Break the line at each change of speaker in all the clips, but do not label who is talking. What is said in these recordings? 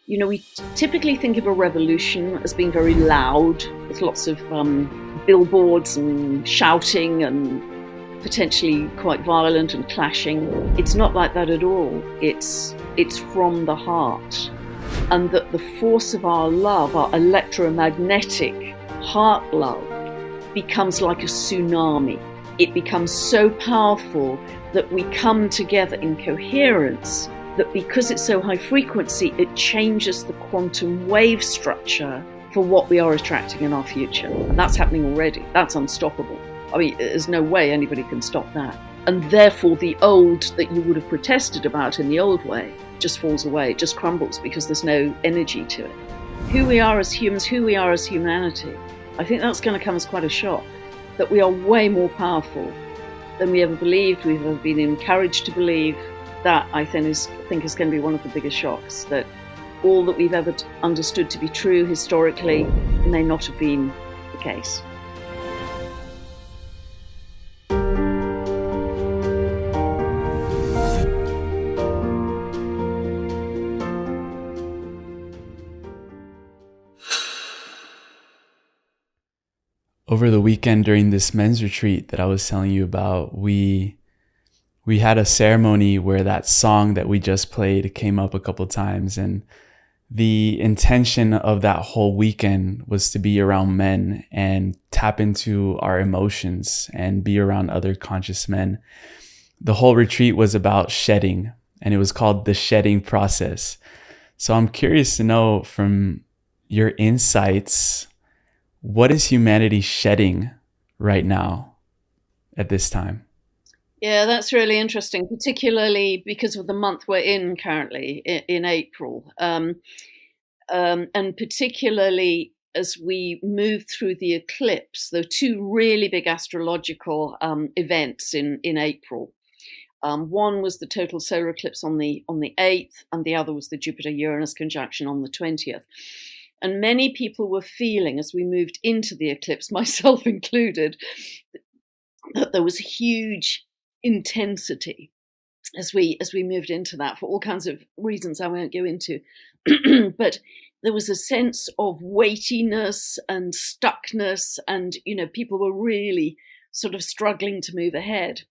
We typically think of a revolution as being very loud, with lots of billboards and shouting and potentially quite violent and clashing. It's not like that at all. It's from the heart. And that the force of our love, our electromagnetic heart love, becomes like a tsunami. It becomes so powerful that we come together in coherence, that because it's so high frequency, it changes the quantum wave structure for what we are attracting in our future. And that's happening already. That's unstoppable. I mean, there's no way anybody can stop that. And therefore, the old that you would have protested about in the old way just falls away, just crumbles, because there's no energy to it. Who we are as humans, who we are as humanity, I think that's going to come as quite a shock, that we are way more powerful than we ever believed, we've ever been encouraged to believe. That, I think is going to be one of the biggest shocks, that all that we've ever understood to be true historically may not have been the case.
Over the weekend during this men's retreat that I was telling you about, we had a ceremony where that song that we just played came up a couple times, and the intention of that whole weekend was to be around men and tap into our emotions and be around other conscious men. The whole retreat was about shedding, and it was called the shedding process. So I'm curious to know from your insights, what is humanity shedding right now at this time?
Yeah, that's really interesting, particularly because of the month we're in currently, in April. And particularly as we move through the eclipse. There are two really big astrological events in April. One was the total solar eclipse on the 8th, and the other was the Jupiter-Uranus conjunction on the 20th. And many people were feeling, as we moved into the eclipse, myself included, that there was huge intensity as we moved into that, for all kinds of reasons I won't go into. But there was a sense of weightiness and stuckness, and people were really sort of struggling to move ahead.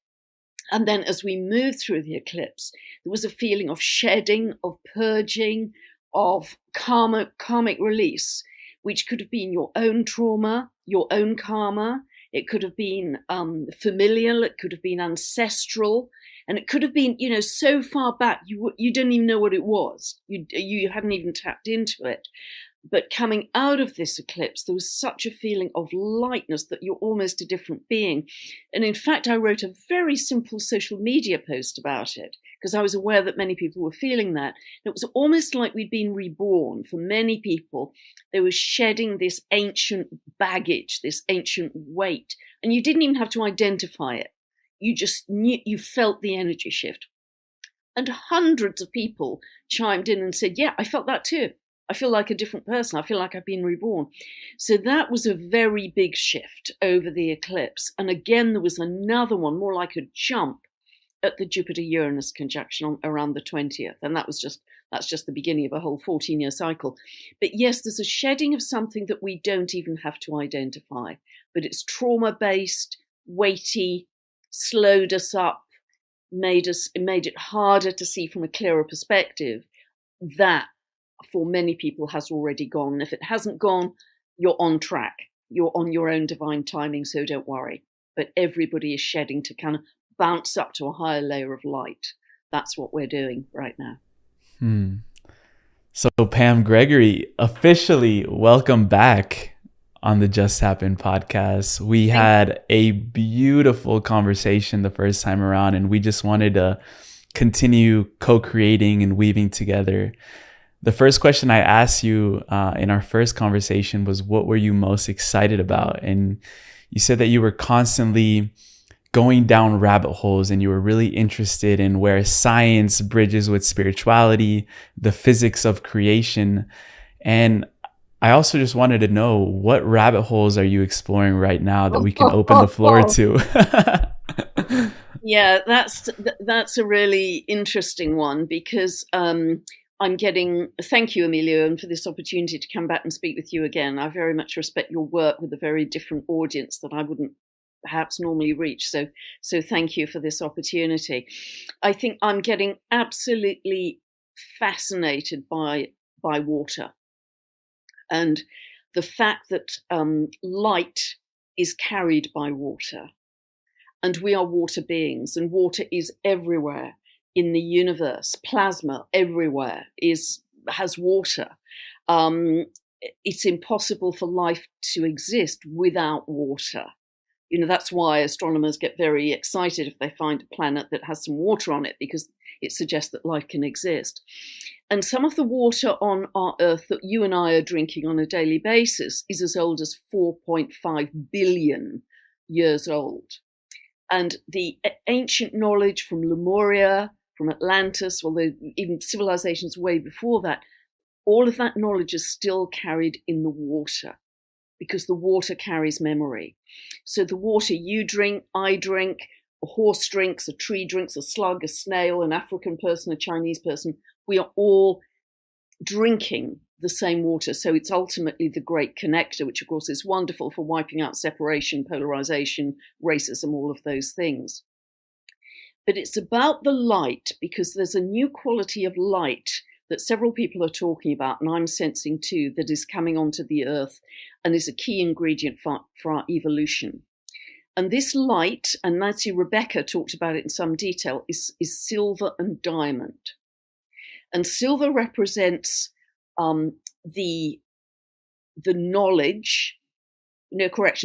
And then as we moved through the eclipse, there was a feeling of shedding, of purging, of karmic release, which could have been your own trauma, your own karma. It could have been familial, it could have been ancestral, and it could have been, so far back you didn't even know what it was. You hadn't even tapped into it. But coming out of this eclipse, there was such a feeling of lightness that you're almost a different being. And in fact, I wrote a very simple social media post about it, because I was aware that many people were feeling that. It was almost like we'd been reborn. For many people, they were shedding this ancient baggage, this ancient weight, and you didn't even have to identify it. You just knew, you felt the energy shift. And hundreds of people chimed in and said, yeah, I felt that too. I feel like a different person. I feel like I've been reborn. So that was a very big shift over the eclipse. And again, there was another one, more like a jump, at the Jupiter-Uranus conjunction around the 20th. And that's just the beginning of a whole 14-year cycle. But yes, there's a shedding of something that we don't even have to identify. But it's trauma-based, weighty, slowed us up, made it harder to see from a clearer perspective. That, for many people, has already gone. And if it hasn't gone, you're on track. You're on your own divine timing, so don't worry. But everybody is shedding to kind of bounce up to a higher layer of light. That's what we're doing right now.
So Pam Gregory, officially welcome back on the Just Happened podcast. We had a beautiful conversation the first time around, and we just wanted to continue co-creating and weaving together. The first question I asked you in our first conversation was, what were you most excited about? And you said that you were constantly going down rabbit holes and you were really interested in where science bridges with spirituality, the physics of creation. And I also just wanted to know, what rabbit holes are you exploring right now that we can open the floor to?
Yeah, that's a really interesting one, because thank you, Emilio, and for this opportunity to come back and speak with you again. I very much respect your work with a very different audience that I wouldn't perhaps normally reach. So thank you for this opportunity. I think I'm getting absolutely fascinated by water, and the fact that light is carried by water, and we are water beings, and water is everywhere in the universe. Plasma everywhere has water. It's impossible for life to exist without water. That's why astronomers get very excited if they find a planet that has some water on it, because it suggests that life can exist. And some of the water on our Earth that you and I are drinking on a daily basis is as old as 4.5 billion years old. And the ancient knowledge from Lemuria, from Atlantis, even civilizations way before that, all of that knowledge is still carried in the water, because the water carries memory. So the water you drink, I drink, a horse drinks, a tree drinks, a slug, a snail, an African person, a Chinese person, we are all drinking the same water. So it's ultimately the great connector, which of course is wonderful for wiping out separation, polarization, racism, all of those things. But it's about the light, because there's a new quality of light that several people are talking about, and I'm sensing too, that is coming onto the Earth and is a key ingredient for our evolution. And this light, and Nancy Rebecca talked about it in some detail, is silver and diamond. And silver represents the knowledge.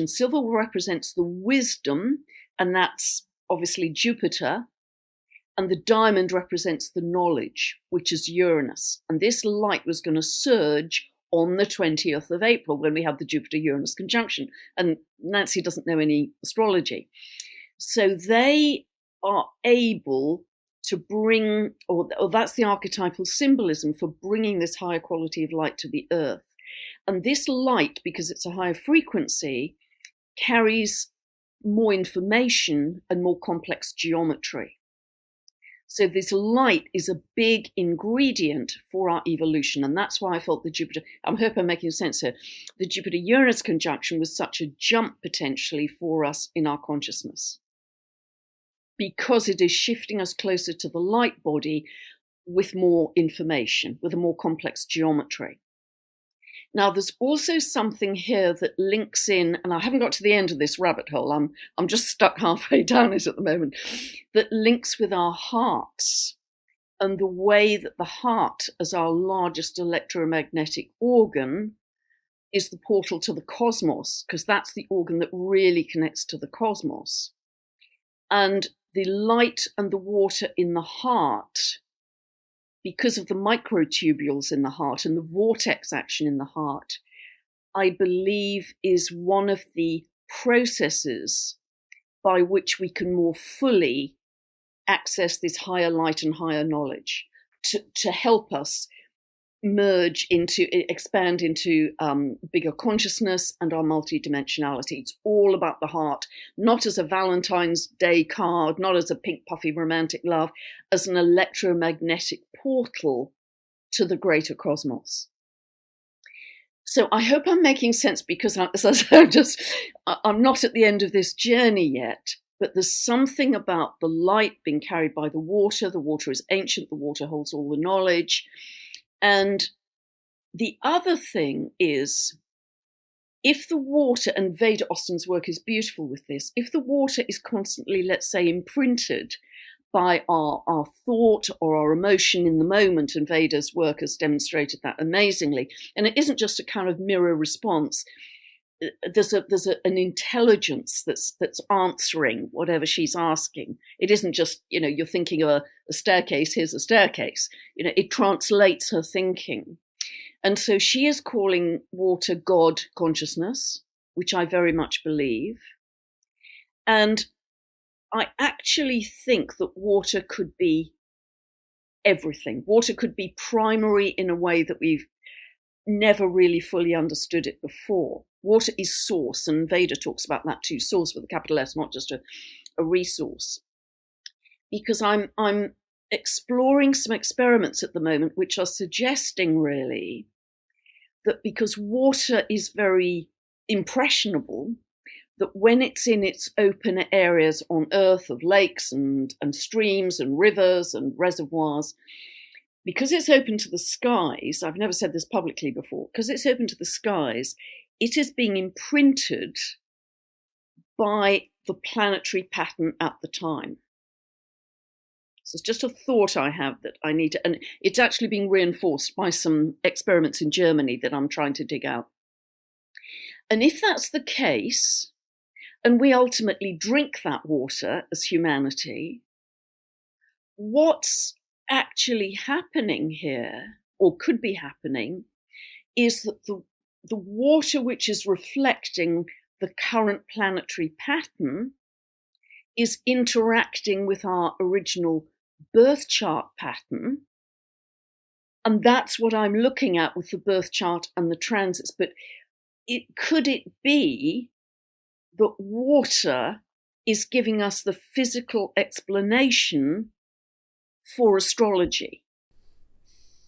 Silver represents the wisdom, and that's obviously Jupiter. And the diamond represents the knowledge, which is Uranus. And this light was going to surge on the 20th of April when we had the Jupiter-Uranus conjunction. And Nancy doesn't know any astrology. So they are able to bring, or that's the archetypal symbolism for bringing this higher quality of light to the Earth. And this light, because it's a higher frequency, carries more information and more complex geometry. So this light is a big ingredient for our evolution. And that's why I felt I hope I'm making sense here, the Jupiter-Uranus conjunction was such a jump potentially for us in our consciousness, because it is shifting us closer to the light body with more information, with a more complex geometry. Now, there's also something here that links in, and I haven't got to the end of this rabbit hole, I'm just stuck halfway down it at the moment, that links with our hearts and the way that the heart, as our largest electromagnetic organ, is the portal to the cosmos, because that's the organ that really connects to the cosmos. And the light and the water in the heart, because of the microtubules in the heart and the vortex action in the heart, I believe is one of the processes by which we can more fully access this higher light and higher knowledge to help us expand into bigger consciousness and our multidimensionality. It's all about the heart, not as a Valentine's Day card, not as a pink puffy romantic love, as an electromagnetic portal to the greater cosmos. So I hope I'm making sense, because as I said, I'm not at the end of this journey yet, but there's something about the light being carried by the water. The water is ancient, the water holds all the knowledge. And the other thing is, if the water, and Veda Austin's work is beautiful with this, if the water is constantly, let's say, imprinted by our thought or our emotion in the moment, and Veda's work has demonstrated that amazingly, and it isn't just a kind of mirror response, there's an intelligence that's answering whatever she's asking. It isn't just, you're thinking of a staircase, here's a staircase. It translates her thinking. And so she is calling water God consciousness, which I very much believe. And I actually think that water could be everything. Water could be primary in a way that we've never really fully understood it before. Water is source, and Veda talks about that too, source with a capital S, not just a resource. Because I'm exploring some experiments at the moment which are suggesting really that because water is very impressionable, that when it's in its open areas on Earth of lakes and streams and rivers and reservoirs, because it's open to the skies, I've never said this publicly before, because it's open to the skies, it is being imprinted by the planetary pattern at the time. So it's just a thought I have that I need to, and it's actually being reinforced by some experiments in Germany that I'm trying to dig out. And if that's the case, and we ultimately drink that water as humanity, what's actually happening here, or could be happening, is that the water which is reflecting the current planetary pattern is interacting with our original birth chart pattern. And that's what I'm looking at with the birth chart and the transits. But could it be that water is giving us the physical explanation for astrology?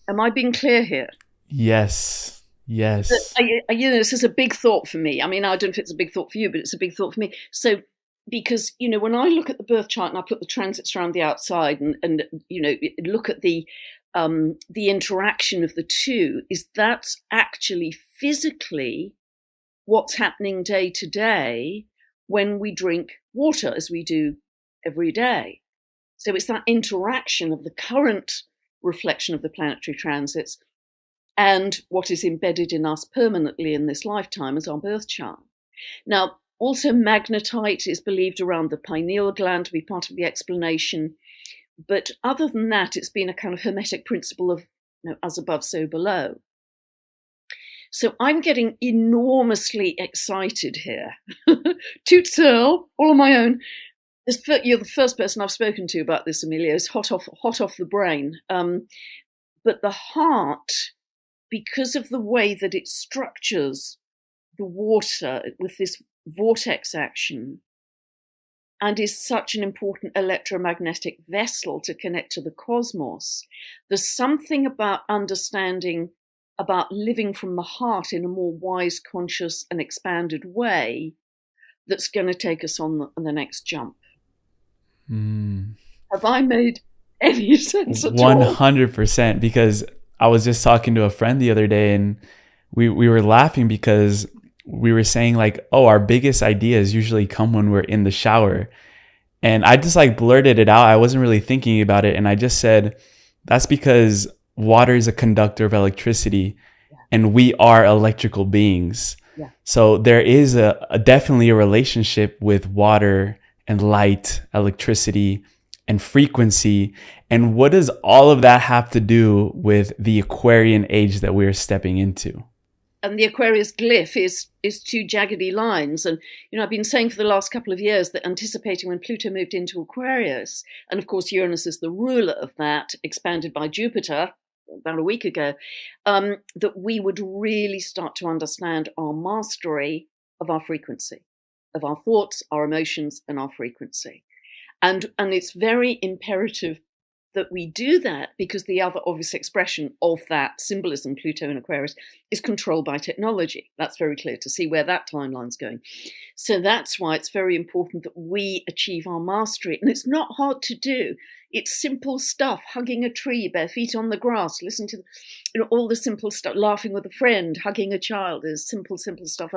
Am I being clear here?
Yes. Yes.
This is a big thought for me. I mean, I don't know if it's a big thought for you, but it's a big thought for me. So, because, when I look at the birth chart and I put the transits around the outside and look at the interaction of the two, is that's actually physically what's happening day to day when we drink water, as we do every day. So it's that interaction of the current reflection of the planetary transits and what is embedded in us permanently in this lifetime as our birth chart. Now, also magnetite is believed around the pineal gland to be part of the explanation. But other than that, it's been a kind of hermetic principle of as above, so below. So I'm getting enormously excited here. Toot Searle, all on my own. You're the first person I've spoken to about this, Emilio. It's hot off the brain. But the heart, because of the way that it structures the water with this vortex action, and is such an important electromagnetic vessel to connect to the cosmos, there's something about understanding about living from the heart in a more wise, conscious, and expanded way that's going to take us on the next jump. Have I made any sense at all?
100%, because I was just talking to a friend the other day and we were laughing because we were saying like, oh, our biggest ideas usually come when we're in the shower. And I just like blurted it out. I wasn't really thinking about it. And I just said, that's because water is a conductor of electricity and we are electrical beings.
Yeah.
So there is definitely a relationship with water and light, electricity and frequency. And what does all of that have to do with the Aquarian age that we're stepping into?
And the Aquarius glyph is two jaggedy lines. And, I've been saying for the last couple of years that anticipating when Pluto moved into Aquarius, and of course Uranus is the ruler of that, expanded by Jupiter about a week ago, that we would really start to understand our mastery of our frequency, of our thoughts, our emotions, and our frequency. And it's very imperative that we do that because the other obvious expression of that symbolism, Pluto in Aquarius, is controlled by technology. That's very clear to see where that timeline's going. So that's why it's very important that we achieve our mastery. And it's not hard to do. It's simple stuff, hugging a tree, bare feet on the grass, listen to all the simple stuff, laughing with a friend, hugging a child is simple stuff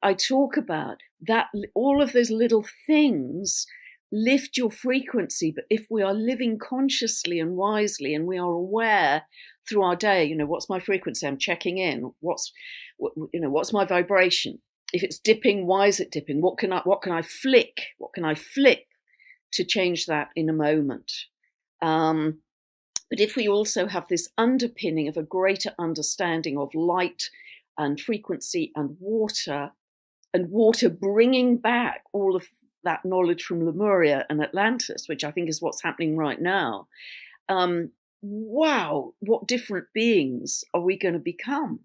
I talk about. That all of those little things lift your frequency. But if we are living consciously and wisely and we are aware through our day, what's my frequency? I'm checking in. What's my vibration? If it's dipping, why is it dipping? What can I flick? What can I flick to change that in a moment? But if we also have this underpinning of a greater understanding of light and frequency and water bringing back all of that knowledge from Lemuria and Atlantis, which I think is what's happening right now. Wow, what different beings are we going to become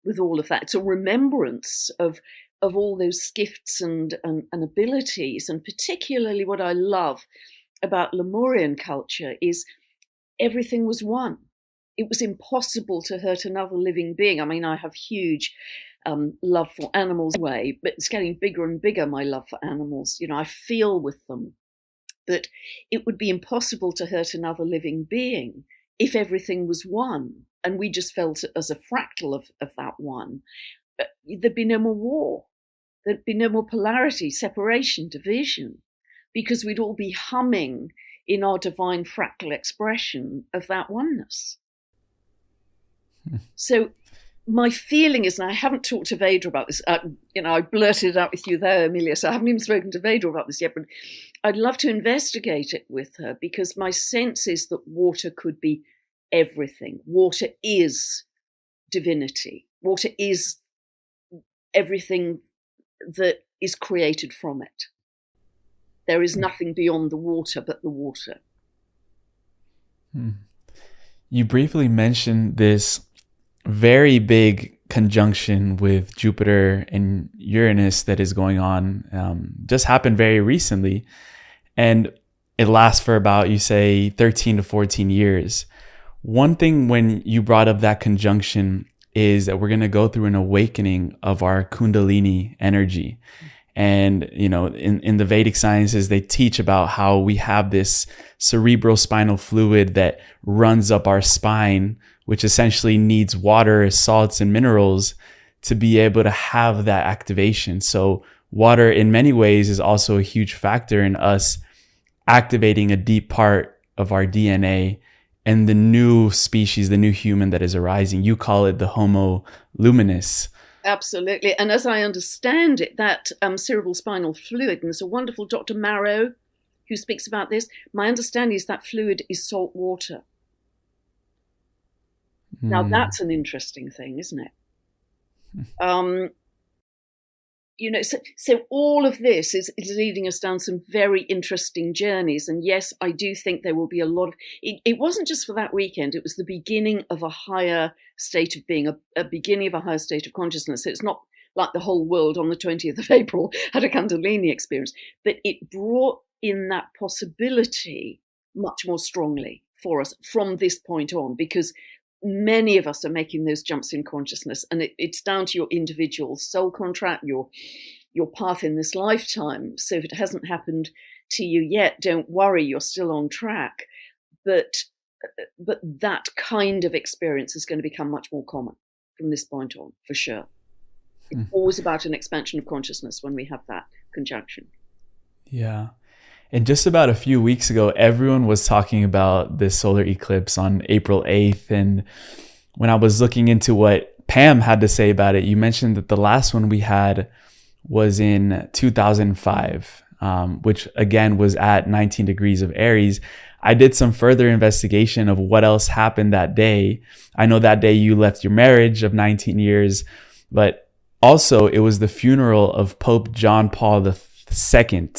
with all of that? It's a remembrance of all those gifts and abilities, and particularly what I love about Lemurian culture is everything was one. It was impossible to hurt another living being. I mean, I have huge love for animals anyway, but it's getting bigger and bigger, my love for animals. I feel with them that it would be impossible to hurt another living being if everything was one, and we just felt it as a fractal of that one. But there'd be no more war. There'd be no more polarity, separation, division, because we'd all be humming in our divine fractal expression of that oneness. So my feeling is, and I haven't talked to Veda about this, I blurted it out with you there, Amelia, so I haven't even spoken to Veda about this yet, but I'd love to investigate it with her, because my sense is that water could be everything. Water is divinity. Water is everything that is created from it. There is nothing beyond the water but the water.
You briefly mentioned this very big conjunction with Jupiter and Uranus that is going on, just happened very recently. And it lasts for about, you say, 13 to 14 years. One thing when you brought up that conjunction is that we're going to go through an awakening of our Kundalini energy. And, in the Vedic sciences, they teach about how we have this cerebral spinal fluid that runs up our spine, which essentially needs water, salts, and minerals to be able to have that activation. So water in many ways is also a huge factor in us activating a deep part of our DNA and the new species, the new human that is arising. You call it the Homo luminous.
Absolutely. And as I understand it, that cerebral spinal fluid, and there's a wonderful Dr. Marrow who speaks about this, my understanding is that fluid is salt water. Now, that's an interesting thing, isn't it? So all of this is leading us down some very interesting journeys. And yes, I do think there will be a lot of, it wasn't just for that weekend, it was the beginning of a higher state of being, a beginning of a higher state of consciousness. So it's not like the whole world on the 20th of April had a Kundalini experience, but it brought in that possibility much more strongly for us from this point on, because many of us are making those jumps in consciousness, and it's down to your individual soul contract, your path in this lifetime. So if it hasn't happened to you yet, don't worry, you're still on track. But that kind of experience is going to become much more common from this point on, for sure. It's always about an expansion of consciousness when we have that conjunction.
Yeah. And just about a few weeks ago, everyone was talking about this solar eclipse on April 8th. And when I was looking into what Pam had to say about it, you mentioned that the last one we had was in 2005, which again was at 19 degrees of Aries. I did some further investigation of what else happened that day. I know that day you left your marriage of 19 years, but also it was the funeral of Pope John Paul II.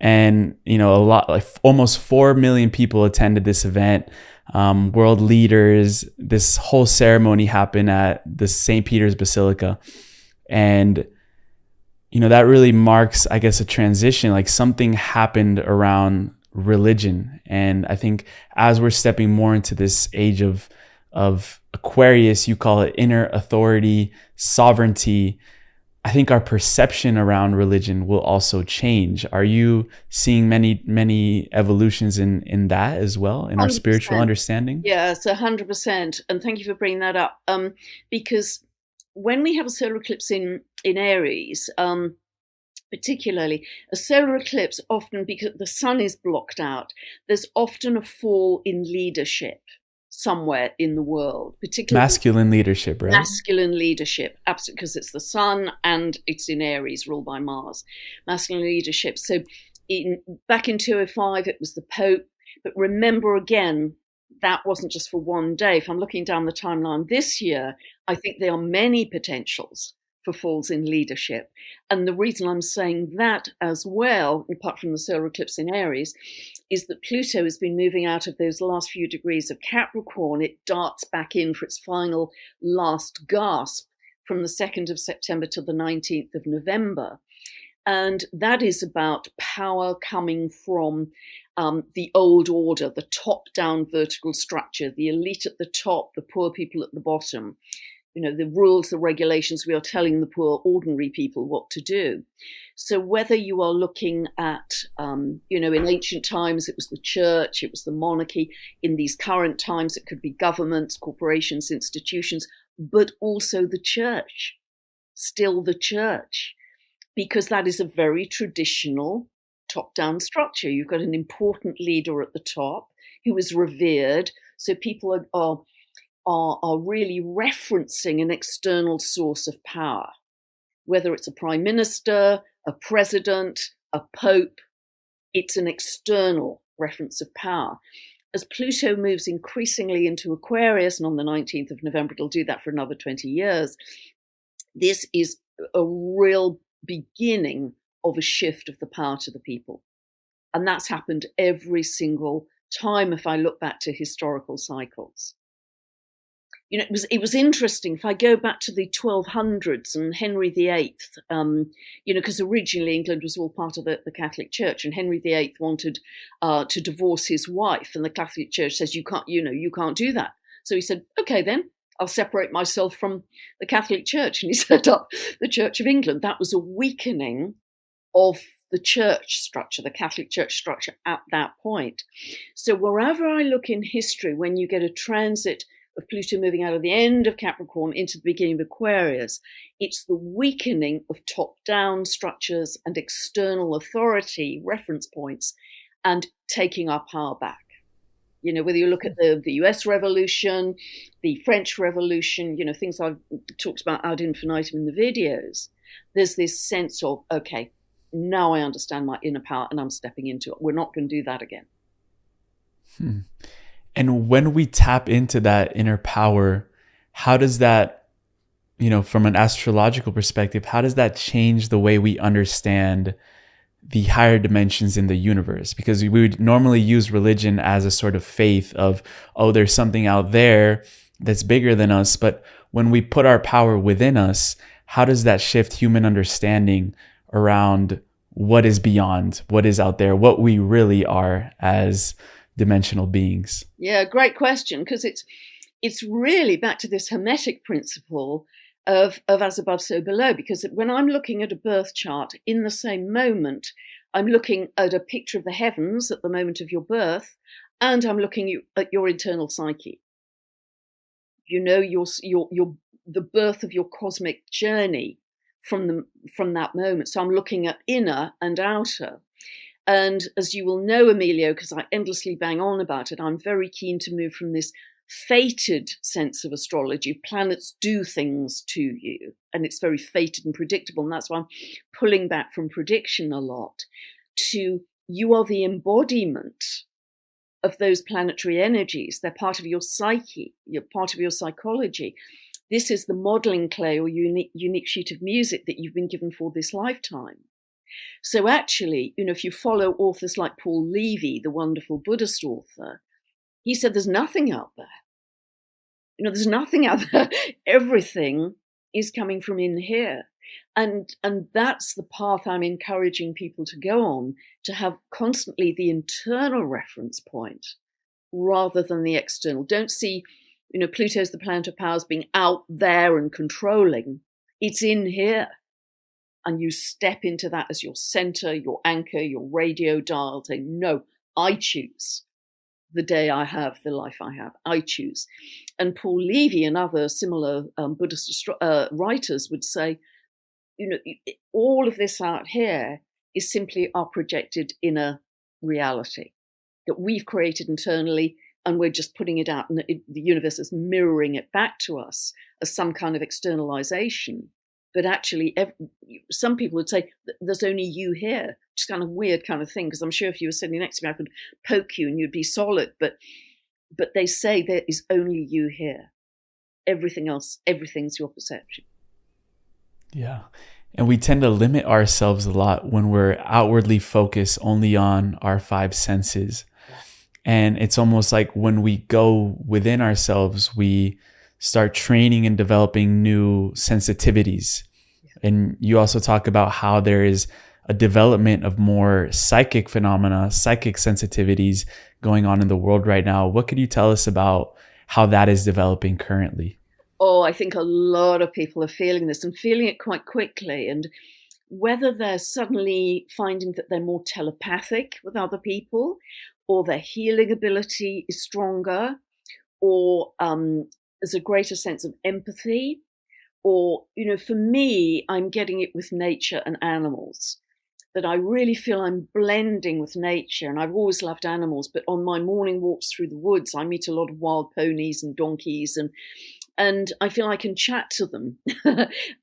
And, almost 4 million people attended this event. World leaders, this whole ceremony happened at the St. Peter's Basilica. And, that really marks, I guess, a transition, like something happened around religion. And I think as we're stepping more into this age of Aquarius, you call it inner authority, sovereignty, I think our perception around religion will also change. Are you seeing many evolutions in that as well, in 100%. Our spiritual understanding?
Yes, 100%. And thank you for bringing that up. Because when we have a solar eclipse in Aries, particularly, a solar eclipse often, because the sun is blocked out, there's often a fall in leadership somewhere in the world, particularly
masculine leadership, right?
Masculine leadership, absolutely, because it's the sun and it's in Aries, ruled by Mars. Masculine leadership. So back in 2005, it was the Pope. But remember again, that wasn't just for one day. If I'm looking down the timeline this year, I think there are many potentials for falls in leadership. And the reason I'm saying that as well, apart from the solar eclipse in Aries, is that Pluto has been moving out of those last few degrees of Capricorn. It darts back in for its final last gasp from the 2nd of September to the 19th of November. And that is about power coming from the old order, the top-down vertical structure, the elite at the top, the poor people at the bottom. The rules, the regulations, we are telling the poor, ordinary people what to do. So whether you are looking at, in ancient times, it was the church, it was the monarchy. In these current times, it could be governments, corporations, institutions, but also the church, still the church, because that is a very traditional top-down structure. You've got an important leader at the top who is revered. So people are really referencing an external source of power, whether it's a prime minister, a president, a pope. It's an external reference of power. As Pluto moves increasingly into Aquarius, and on the 19th of November, it'll do that for another 20 years, this is a real beginning of a shift of the power to the people. And that's happened every single time if I look back to historical cycles. It was interesting. If I go back to the 1200s and Henry VIII, because originally England was all part of the Catholic Church, and Henry VIII wanted to divorce his wife, and the Catholic Church says you can't do that. So he said, okay, then I'll separate myself from the Catholic Church, and he set up the Church of England. That was a weakening of the church structure, the Catholic Church structure at that point. So wherever I look in history, when you get a transit of Pluto moving out of the end of Capricorn into the beginning of Aquarius, it's the weakening of top-down structures and external authority reference points and taking our power back. Whether you look at the US Revolution, the French Revolution, things I've talked about ad infinitum in the videos, there's this sense of, okay, now I understand my inner power and I'm stepping into it. We're not going to do that again.
And when we tap into that inner power, how does that, from an astrological perspective, how does that change the way we understand the higher dimensions in the universe? Because we would normally use religion as a sort of faith of, oh, there's something out there that's bigger than us. But when we put our power within us, how does that shift human understanding around what is beyond, what is out there, what we really are as dimensional beings?
Yeah, great question, because it's really back to this Hermetic principle of as above, so below. Because when I'm looking at a birth chart, in the same moment, I'm looking at a picture of the heavens at the moment of your birth, and I'm looking at your internal psyche. The birth of your cosmic journey from that moment. So I'm looking at inner and outer. And as you will know, Emilio, because I endlessly bang on about it, I'm very keen to move from this fated sense of astrology. Planets do things to you, and it's very fated and predictable. And that's why I'm pulling back from prediction a lot, to you are the embodiment of those planetary energies. They're part of your psyche. You're part of your psychology. This is the modeling clay or unique sheet of music that you've been given for this lifetime. So actually, if you follow authors like Paul Levy, the wonderful Buddhist author, he said there's nothing out there. There's nothing out there. Everything is coming from in here. And that's the path I'm encouraging people to go on, to have constantly the internal reference point rather than the external. Don't see, Pluto's the planet of powers being out there and controlling. It's in here. And you step into that as your center, your anchor, your radio dial, saying, no, I choose the day I have, the life I have. I choose. And Paul Levy and other similar Buddhist writers would say, all of this out here is simply our projected inner reality that we've created internally, and we're just putting it out, and the universe is mirroring it back to us as some kind of externalization. But actually, some people would say, there's only you here. Just kind of weird kind of thing, because I'm sure if you were sitting next to me, I could poke you and you'd be solid. But they say there is only you here. Everything else, everything's your perception.
Yeah. And we tend to limit ourselves a lot when we're outwardly focused only on our five senses. And it's almost like when we go within ourselves, we start training and developing new sensitivities. And you also talk about how there is a development of more psychic phenomena, psychic sensitivities going on in the world right now. What could you tell us about how that is developing currently?
Oh, I think a lot of people are feeling this and feeling it quite quickly. And whether they're suddenly finding that they're more telepathic with other people, or their healing ability is stronger, or there's a greater sense of empathy, or, for me, I'm getting it with nature and animals, that I really feel I'm blending with nature. And I've always loved animals, but on my morning walks through the woods, I meet a lot of wild ponies and donkeys, and I feel I can chat to them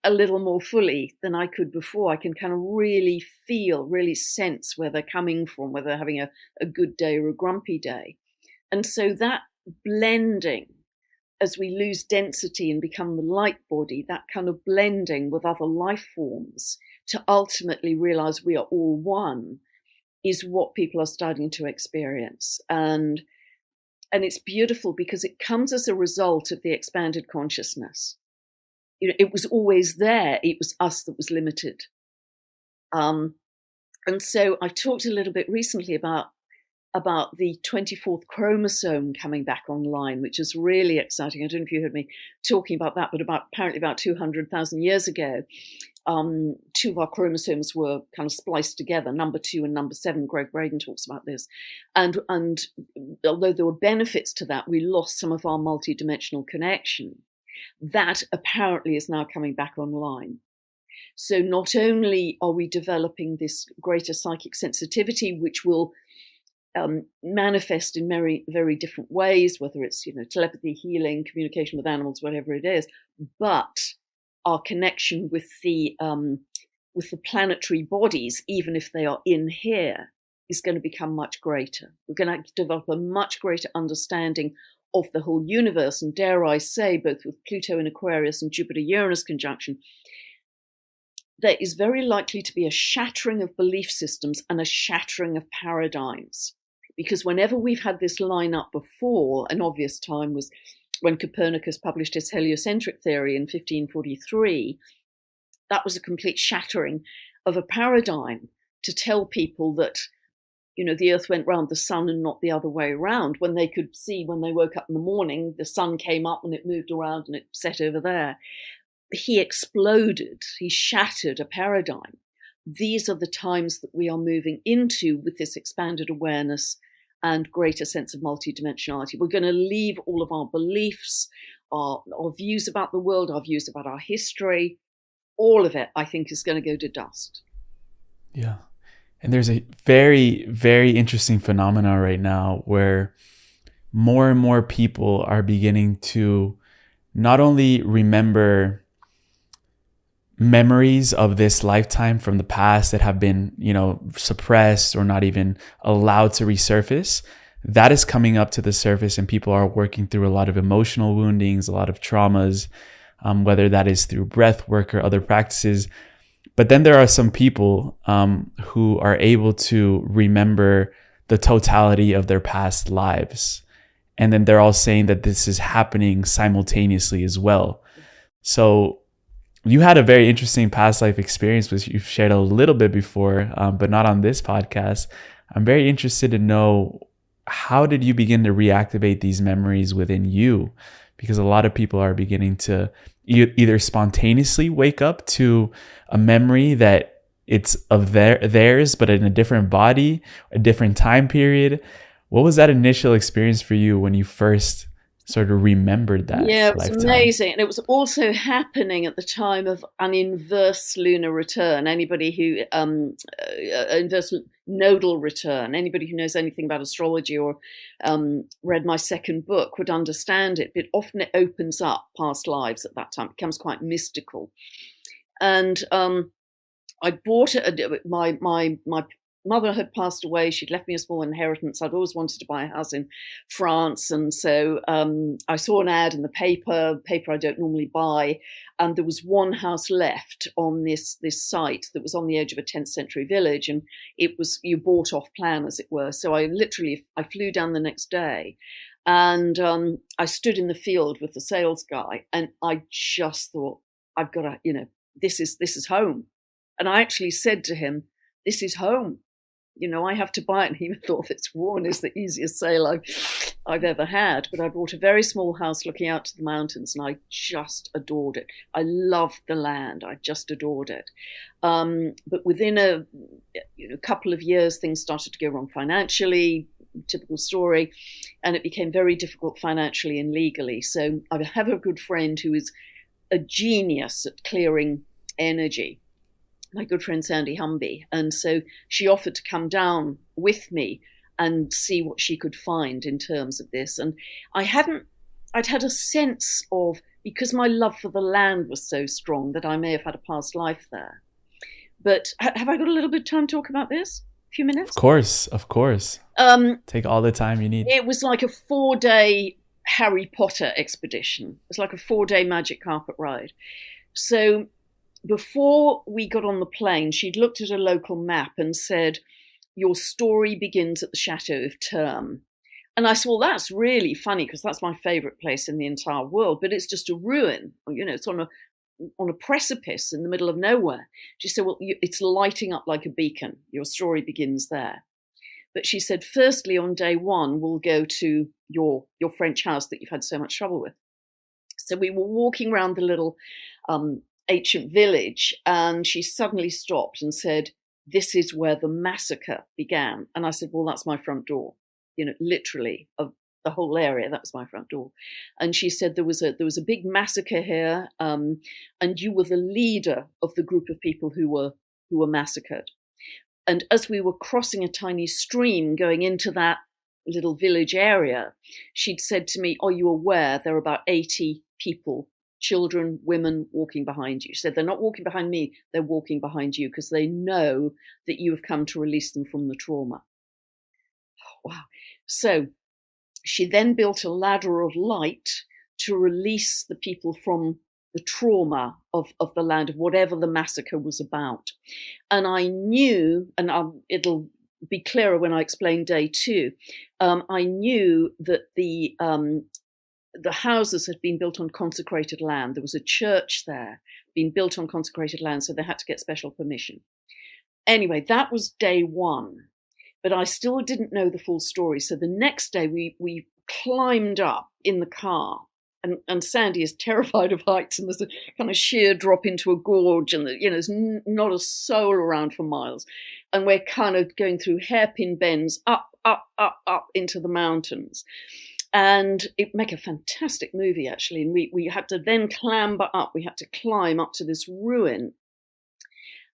a little more fully than I could before. I can kind of really feel, really sense where they're coming from, whether they're having a good day or a grumpy day. And so that blending, as we lose density and become the light body, that kind of blending with other life forms to ultimately realize we are all one, is what people are starting to experience. And it's beautiful because it comes as a result of the expanded consciousness. It was always there. It was us that was limited. And so I talked a little bit recently about the 24th chromosome coming back online, which is really exciting. I don't know if you heard me talking about that, but apparently about 200,000 years ago, two of our chromosomes were kind of spliced together, number 2 and number 7. Greg Braden talks about this. And although there were benefits to that, we lost some of our multidimensional connection. That apparently is now coming back online. So not only are we developing this greater psychic sensitivity, which will manifest in very, very different ways, whether it's telepathy, healing, communication with animals, whatever it is, but our connection with the planetary bodies, even if they are in here, is going to become much greater. We're going to develop a much greater understanding of the whole universe, and dare I say, both with Pluto in Aquarius and Jupiter-Uranus conjunction, there is very likely to be a shattering of belief systems and a shattering of paradigms. Because whenever we've had this line up before, an obvious time was when Copernicus published his heliocentric theory in 1543. That was a complete shattering of a paradigm to tell people that, the Earth went round the sun and not the other way around, when they could see when they woke up in the morning, the sun came up and it moved around and it set over there. He exploded, he shattered a paradigm. These are the times that we are moving into with this expanded awareness and greater sense of multidimensionality. We're going to leave all of our beliefs, our views about the world, our views about our history. All of it, I think, is going to go to dust.
Yeah. And there's a very, very interesting phenomena right now where more and more people are beginning to not only remember memories of this lifetime from the past that have been, suppressed or not even allowed to resurface. That is coming up to the surface, and people are working through a lot of emotional woundings, a lot of traumas, whether that is through breath work or other practices. But then there are some people who are able to remember the totality of their past lives. And then they're all saying that this is happening simultaneously as well. So you had a very interesting past life experience, which you've shared a little bit before, but not on this podcast. I'm very interested to know, how did you begin to reactivate these memories within you? Because a lot of people are beginning to either spontaneously wake up to a memory that it's of theirs, but in a different body, a different time period. What was that initial experience for you when you first sort of remembered that?
Yeah, it was
lifetime?
amazing. And it was also happening at the time of an inverse lunar return. Anybody who, inverse nodal return, anybody who knows anything about astrology or read my second book would understand it. But often it opens up past lives at that time. It becomes quite mystical. And I bought it. My mother had passed away. She'd left me a small inheritance. I'd always wanted to buy a house in France. And so I saw an ad in the paper I don't normally buy. And there was one house left on this site that was on the edge of a 10th century village. And it was, you bought off plan, as it were. So I flew down the next day. And I stood in the field with the sales guy. And I just thought, I've got to, this is home. And I actually said to him, this is home. I have to buy it. And he thought it's worn is the easiest sale I've ever had. But I bought a very small house looking out to the mountains, and I just adored it. I loved the land. I just adored it. But within a couple of years, things started to go wrong financially, typical story, and it became very difficult financially and legally. So I have a good friend who is a genius at clearing energy, my good friend Sandy Humby. And so she offered to come down with me and see what she could find in terms of this. And I'd had a sense of, because my love for the land was so strong, that I may have had a past life there. But have I got a little bit of time to talk about this? A few minutes?
Of course. Take all the time you need.
It was like a 4-day Harry Potter expedition. It was like a 4-day magic carpet ride. So before we got on the plane, she'd looked at a local map and said, your story begins at the Chateau of Terme. And I said, well, that's really funny, because that's my favorite place in the entire world, but it's just a ruin. It's on a precipice in the middle of nowhere. She said, well, it's lighting up like a beacon. Your story begins there. But she said, firstly, on day one, we'll go to your French house that you've had so much trouble with. So we were walking around the little ancient village, and she suddenly stopped and said, this is where the massacre began. And I said, well, that's my front door. Literally, of the whole area, that was my front door. And she said, there was a big massacre here, and you were the leader of the group of people who were massacred. And as we were crossing a tiny stream going into that little village area, she'd said to me, are you aware there are about 80 people, children, women, walking behind you? She said, they're not walking behind me, they're walking behind you, because they know that you have come to release them from the trauma. Oh, wow. So she then built a ladder of light to release the people from the trauma of the land, of whatever the massacre was about. And I knew, and it'll be clearer when I explain day 2, I knew that the houses had been built on consecrated land. There was a church there being built on consecrated land, so they had to get special permission. Anyway, that was day 1, but I still didn't know the full story. So the next day we climbed up in the car, and Sandy is terrified of heights, and there's a kind of sheer drop into a gorge, and there's not a soul around for miles. And we're kind of going through hairpin bends up into the mountains. And it make a fantastic movie, actually. And we had to then clamber up. We had to climb up to this ruin.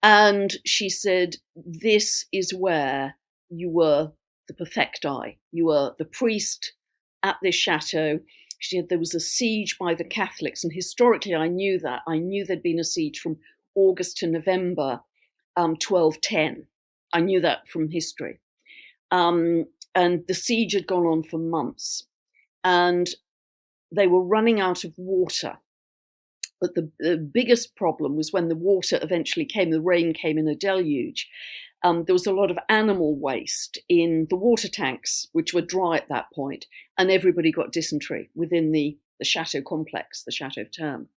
And she said, this is where you were the perfecti. You were the priest at this chateau. She said there was a siege by the Catholics. And historically, I knew that. I knew there'd been a siege from August to November 1210. I knew that from history. And the siege had gone on for months. And they were running out of water. But the biggest problem was when the water eventually came, the rain came in a deluge. There was a lot of animal waste in the water tanks, which were dry at that point, and everybody got dysentery within the chateau complex, the Chateau of Terme.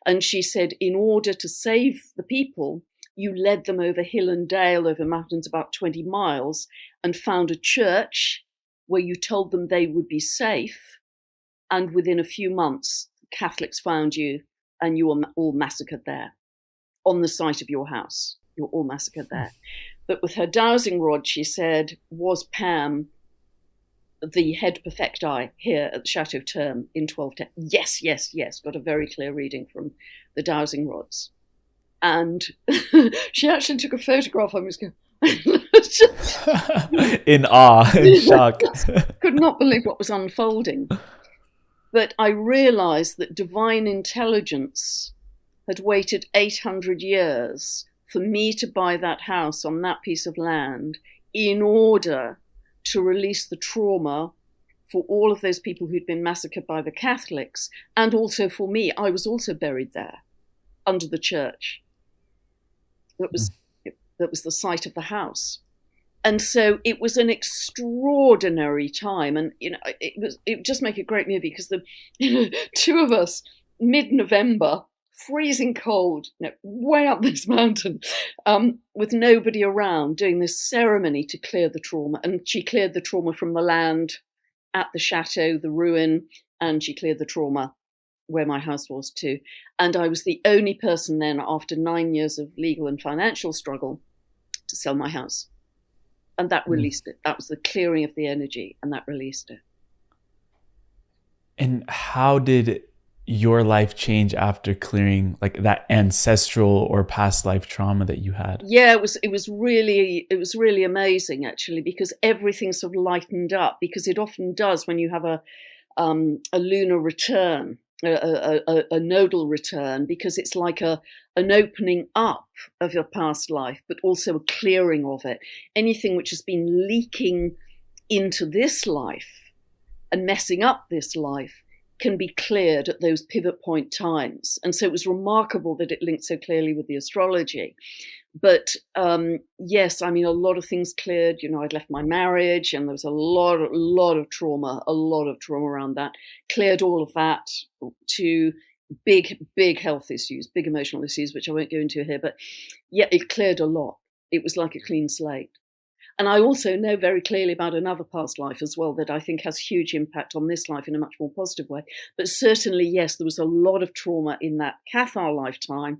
And she said, in order to save the people, you led them over hill and dale, over mountains about 20 miles, and found a church where you told them they would be safe. And within a few months, Catholics found you, and you were all massacred there on the site of your house. You were all massacred there. But with her dowsing rod, she said, was Pam the head perfecti here at the Chateau of Terme in 1210? Yes. Got a very clear reading from the dowsing rods. And she actually took a photograph. I was going,
in awe, in shock.
Could not believe what was unfolding. But I realized that divine intelligence had waited 800 years for me to buy that house on that piece of land in order to release the trauma for all of those people who'd been massacred by the Catholics, and also for me. I was also buried there under the church. That was the site of the house. And so it was an extraordinary time. And, it just make a great movie, because the two of us, mid-November, freezing cold, way up this mountain, with nobody around, doing this ceremony to clear the trauma. And she cleared the trauma from the land at the chateau, the ruin, and she cleared the trauma where my house was too. And I was the only person then, after 9 years of legal and financial struggle, to sell my house. And that released it. That was the clearing of the energy, and that released it.
And how did your life change after clearing like that ancestral or past life trauma that you had?
Yeah, it was really amazing, actually, because everything sort of lightened up, because it often does when you have a lunar return, a nodal return, because it's like an opening up of your past life, but also a clearing of it. Anything which has been leaking into this life and messing up this life can be cleared at those pivot point times. And so it was remarkable that it linked so clearly with the astrology. But yes, I mean, a lot of things cleared. I'd left my marriage, and there was a lot of trauma around that. Cleared all of that to big health issues, big emotional issues, which I won't go into here. But yeah, it cleared a lot. It was like a clean slate. And I also know very clearly about another past life as well that I think has huge impact on this life in a much more positive way. But certainly, yes, there was a lot of trauma in that Cathar lifetime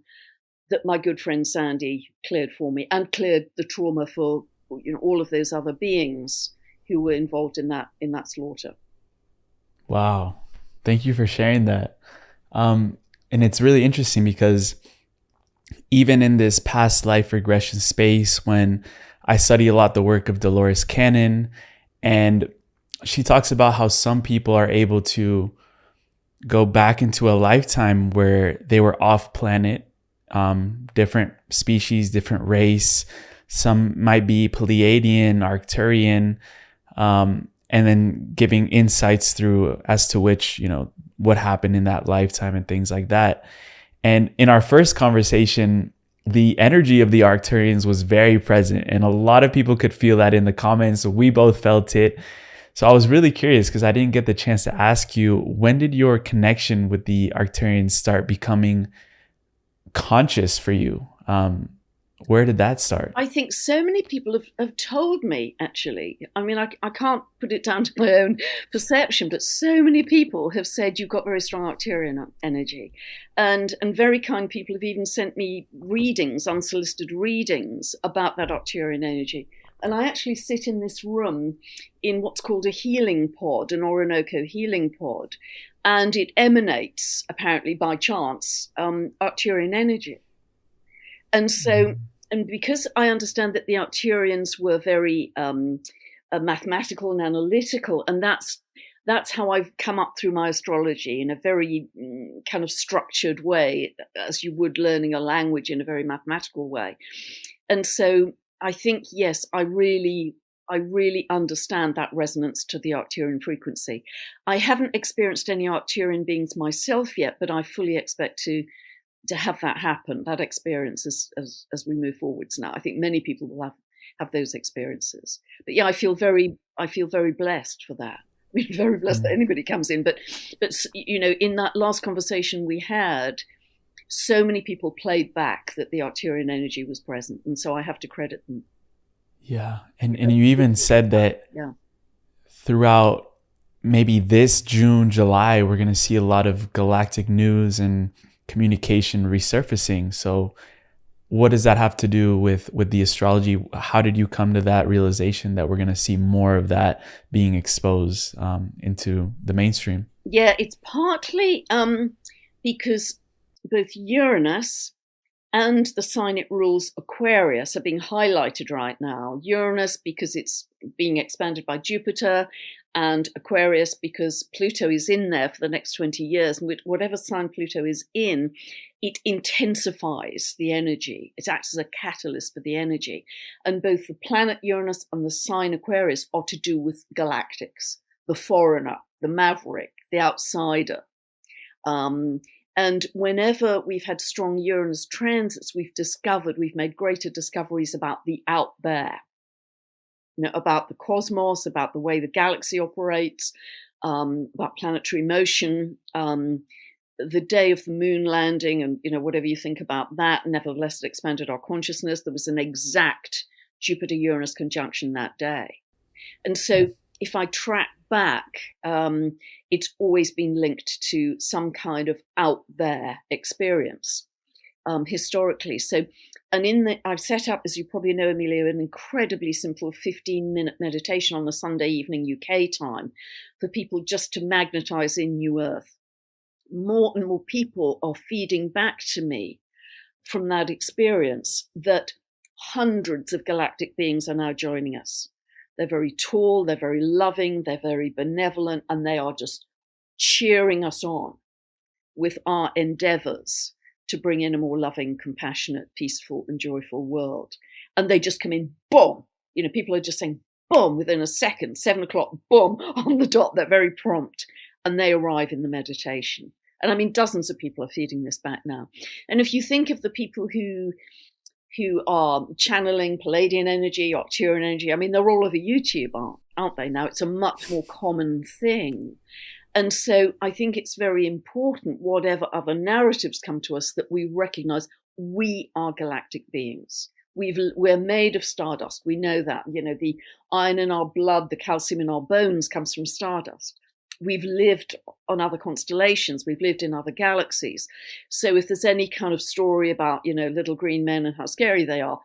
that my good friend Sandy cleared for me, and cleared the trauma for all of those other beings who were involved in that slaughter.
Wow. Thank you for sharing that. And it's really interesting because even in this past life regression space, when I study a lot the work of Dolores Cannon, and she talks about how some people are able to go back into a lifetime where they were off planet, different species, different race. Some might be Pleiadian, Arcturian, and then giving insights through as to which, what happened in that lifetime and things like that. And in our first conversation, the energy of the Arcturians was very present, and a lot of people could feel that in the comments. We both felt it. So I was really curious because I didn't get the chance to ask you, when did your connection with the Arcturians start becoming conscious for you? Where did that start?
I think so many people have told me, actually. I mean, I can't put it down to my own perception, but so many people have said you've got very strong Arcturian energy. And very kind people have even sent me readings, unsolicited readings about that Arcturian energy. And I actually sit in this room in what's called a healing pod, an Orinoco healing pod. And it emanates, apparently by chance, Arcturian energy. And so, and because I understand that the Arcturians were very mathematical and analytical, and that's how I've come up through my astrology in a very kind of structured way, as you would learning a language in a very mathematical way. And so I think, yes, I really understand that resonance to the Arcturian frequency. I haven't experienced any Arcturian beings myself yet, but I fully expect to have that happen, that experience as we move forwards now. I think many people will have those experiences. But yeah, I feel very blessed for that. I mean, very blessed that anybody comes in. But in that last conversation we had, so many people played back that the Arcturian energy was present, and so I have to credit them.
Yeah, and you even said that throughout maybe this June, July, we're going to see a lot of galactic news and communication resurfacing. So what does that have to do with the astrology? How did you come to that realization that we're going to see more of that being exposed into the mainstream?
Yeah, it's partly because both Uranus and the sign it rules, Aquarius, are being highlighted right now. Uranus because it's being expanded by Jupiter, and Aquarius because Pluto is in there for the next 20 years. And with whatever sign Pluto is in, it intensifies the energy. It acts as a catalyst for the energy. And both the planet Uranus and the sign Aquarius are to do with galactics, the foreigner, the maverick, the outsider. And whenever we've had strong Uranus transits, we've made greater discoveries about the out there. About the cosmos, about the way the galaxy operates, about planetary motion, the day of the moon landing, and whatever you think about that, nevertheless it expanded our consciousness. There was an exact Jupiter-Uranus conjunction that day. And so if I track back, it's always been linked to some kind of out there experience historically. So, and I've set up, as you probably know, Emilio, an incredibly simple 15-minute meditation on a Sunday evening UK time for people just to magnetize in New Earth. More and more people are feeding back to me from that experience that hundreds of galactic beings are now joining us. They're very tall, they're very loving, they're very benevolent, and they are just cheering us on with our endeavors to bring in a more loving, compassionate, peaceful, and joyful world. And they just come in, boom. People are just saying, boom, within a second, 7 o'clock, boom, on the dot. They're very prompt. And they arrive in the meditation. And I mean, dozens of people are feeding this back now. And if you think of the people who are channeling Palladian energy, Arcturian energy, I mean, they're all over YouTube, aren't they now? It's a much more common thing. And so I think it's very important, whatever other narratives come to us, that we recognize we are galactic beings. We're made of stardust. We know that. The iron in our blood, the calcium in our bones comes from stardust. We've lived on other constellations. We've lived in other galaxies. So if there's any kind of story about, little green men and how scary they are,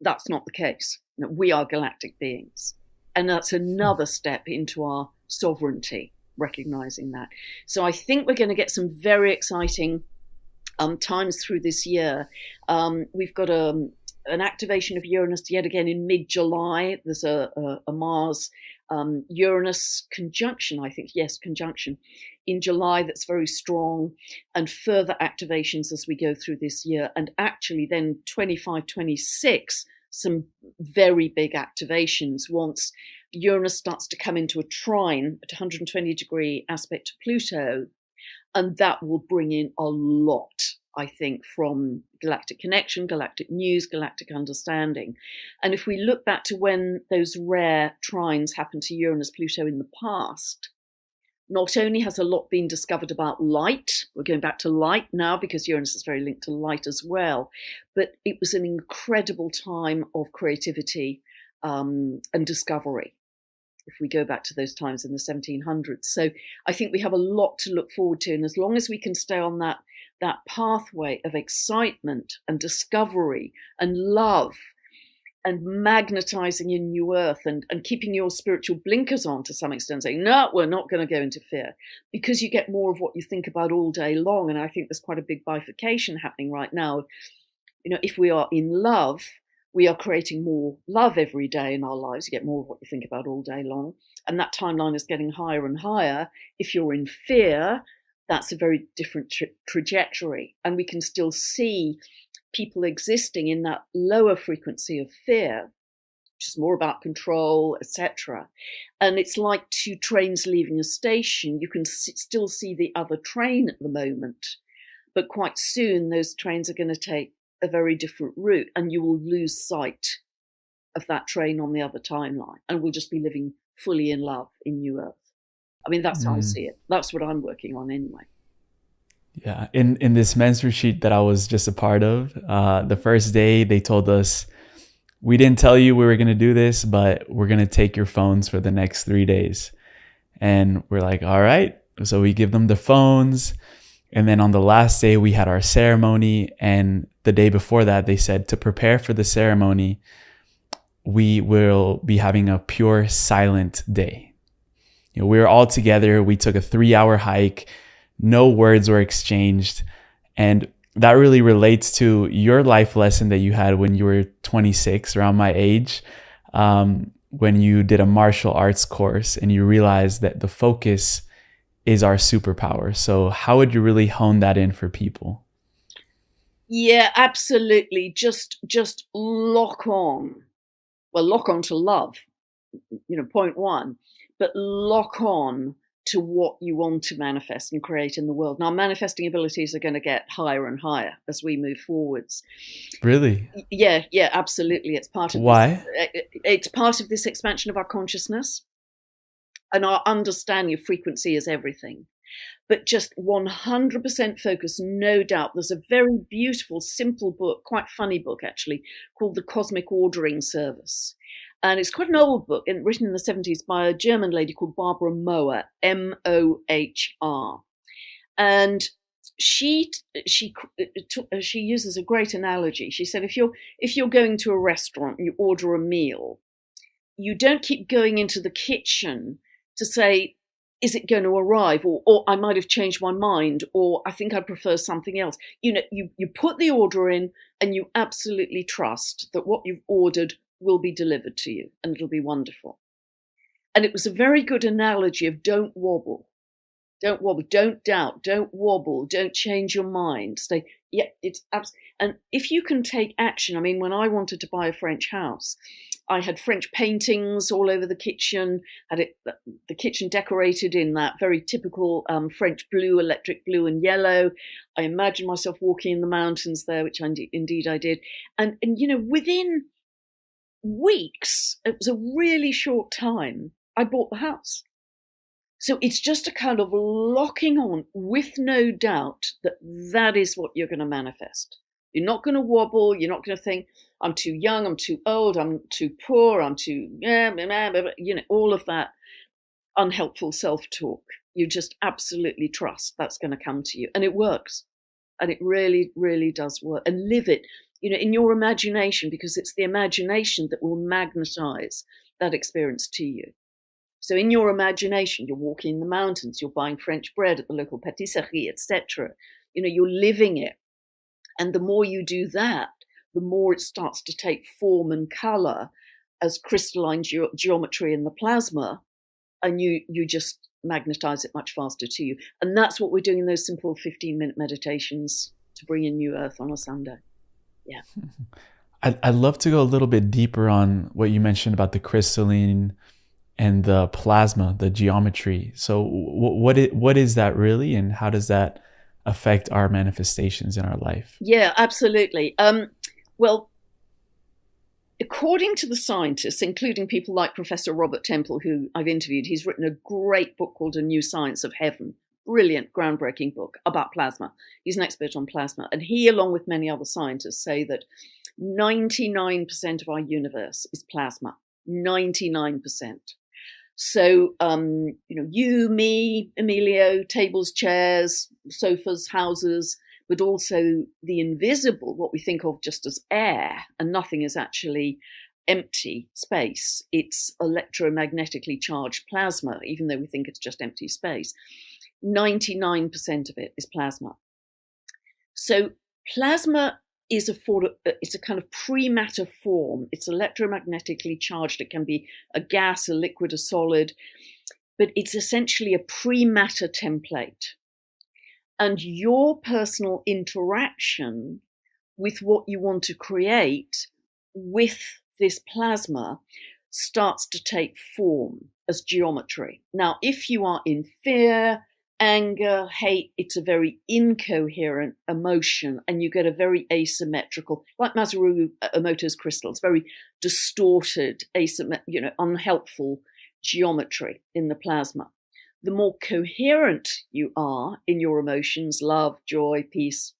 that's not the case. We are galactic beings. And that's another step into our sovereignty, recognizing that. So I think we're going to get some very exciting times through this year. We've got an activation of Uranus yet again in mid-July. There's a Mars Uranus conjunction, I think. Yes, conjunction in July that's very strong, and further activations as we go through this year. And actually then 25, 26, some very big activations once Uranus starts to come into a trine at 120-degree aspect to Pluto, and that will bring in a lot, I think, from galactic connection, galactic news, galactic understanding. And if we look back to when those rare trines happened to Uranus, Pluto in the past, not only has a lot been discovered about light, we're going back to light now because Uranus is very linked to light as well, but it was an incredible time of creativity and discovery, if we go back to those times in the 1700s. So I think we have a lot to look forward to. And as long as we can stay on that pathway of excitement and discovery and love and magnetizing in New Earth and keeping your spiritual blinkers on to some extent, saying, no, we're not going to go into fear, because you get more of what you think about all day long. And I think there's quite a big bifurcation happening right now. If we are in love, we are creating more love every day in our lives. You get more of what you think about all day long. And that timeline is getting higher and higher. If you're in fear, that's a very different trajectory. And we can still see people existing in that lower frequency of fear, which is more about control, etc. And it's like two trains leaving a station. You can still see the other train at the moment, but quite soon those trains are going to take a very different route, and you will lose sight of that train on the other timeline, and we'll just be living fully in love in New Earth. I mean, that's how I see it. That's what I'm working on anyway.
Yeah. In this men's retreat that I was just a part of, the first day they told us, we didn't tell you we were going to do this, but we're going to take your phones for the next 3 days. And we're like, all right. So we give them the phones. And then on the last day, we had our ceremony. And the day before that, they said to prepare for the ceremony, we will be having a pure silent day. We were all together. We took a 3-hour hike. No words were exchanged. And that really relates to your life lesson that you had when you were 26, around my age, when you did a martial arts course and you realized that the focus is our superpower. So how would you really hone that in for people?
Yeah, absolutely. Just lock on. Well, lock on to love, point one, but lock on to what you want to manifest and create in the world. Now, manifesting abilities are going to get higher and higher as we move forwards.
Really?
Yeah, absolutely. It's part of
Why?
It's part of this expansion of our consciousness, and our understanding of frequency is everything. but just 100% focus, no doubt. There's a very beautiful, simple book, quite funny book actually, called The Cosmic Ordering Service. And it's quite an old book, written in the 70s by a German lady called Barbara Mohr, Mohr. And she uses a great analogy. She said, if you're going to a restaurant and you order a meal, you don't keep going into the kitchen to say, is it going to arrive? Or I might have changed my mind, or I think I prefer something else. You put the order in and you absolutely trust that what you've ordered will be delivered to you and it'll be wonderful. And it was a very good analogy of don't wobble. Don't wobble, don't doubt, don't wobble, don't change your mind. Stay, yeah, and if you can take action, I mean, when I wanted to buy a French house, I had French paintings all over the kitchen, the kitchen decorated in that very typical French blue, electric blue and yellow. I imagined myself walking in the mountains there, which indeed I did. And within weeks, it was a really short time, I bought the house. So it's just a kind of locking on with no doubt that is what you're going to manifest. You're not going to wobble. You're not going to think, I'm too young, I'm too old, I'm too poor, I'm too, all of that unhelpful self-talk. You just absolutely trust that's going to come to you. And it works. And it really, really does work. And live it, in your imagination, because it's the imagination that will magnetize that experience to you. So in your imagination, you're walking in the mountains, you're buying French bread at the local patisserie, etc. You're living it. And the more you do that, the more it starts to take form and color as crystalline geometry in the plasma, and you just magnetize it much faster to you. And that's what we're doing in those simple 15-minute meditations to bring in new earth on a Sunday. Yeah.
I'd love to go a little bit deeper on what you mentioned about the crystalline and the plasma, the geometry. So what is that really, and how does that affect our manifestations in our life?
Yeah, absolutely. Well, according to the scientists, including people like Professor Robert Temple, who I've interviewed, he's written a great book called A New Science of Heaven. Brilliant, groundbreaking book about plasma. He's an expert on plasma. And he, along with many other scientists, say that 99% of our universe is plasma. 99%. So, you, me, Emilio, tables, chairs, sofas, houses, but also the invisible, what we think of just as air, and nothing is actually empty space. It's electromagnetically charged plasma, even though we think it's just empty space. 99% of it is plasma. So plasma is it's a kind of pre-matter form. It's electromagnetically charged. It can be a gas, a liquid, a solid, but it's essentially a pre-matter template. And your personal interaction with what you want to create with this plasma starts to take form as geometry. Now, if you are in fear, anger, hate, it's a very incoherent emotion, and you get a very asymmetrical, like Masaru Emoto's crystals, very distorted, unhelpful geometry in the plasma. The more coherent you are in your emotions, love, joy, peace,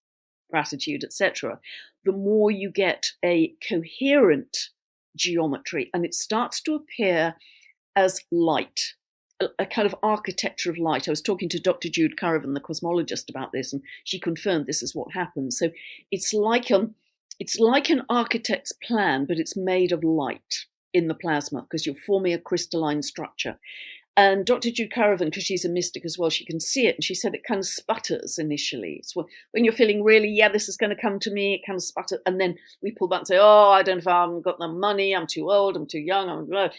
gratitude, etc., the more you get a coherent geometry, and it starts to appear as light. A kind of architecture of light. I was talking to Dr. Jude Currivan, the cosmologist, about this, and she confirmed this is what happens. So it's like an architect's plan, but it's made of light in the plasma because you're forming a crystalline structure. And Dr. Jude Currivan, because she's a mystic as well, she can see it, and she said it kind of sputters initially. It's when you're feeling really, this is going to come to me, it kind of sputters, and then we pull back and say, I don't know if I've got the money, I'm too old, I'm too young,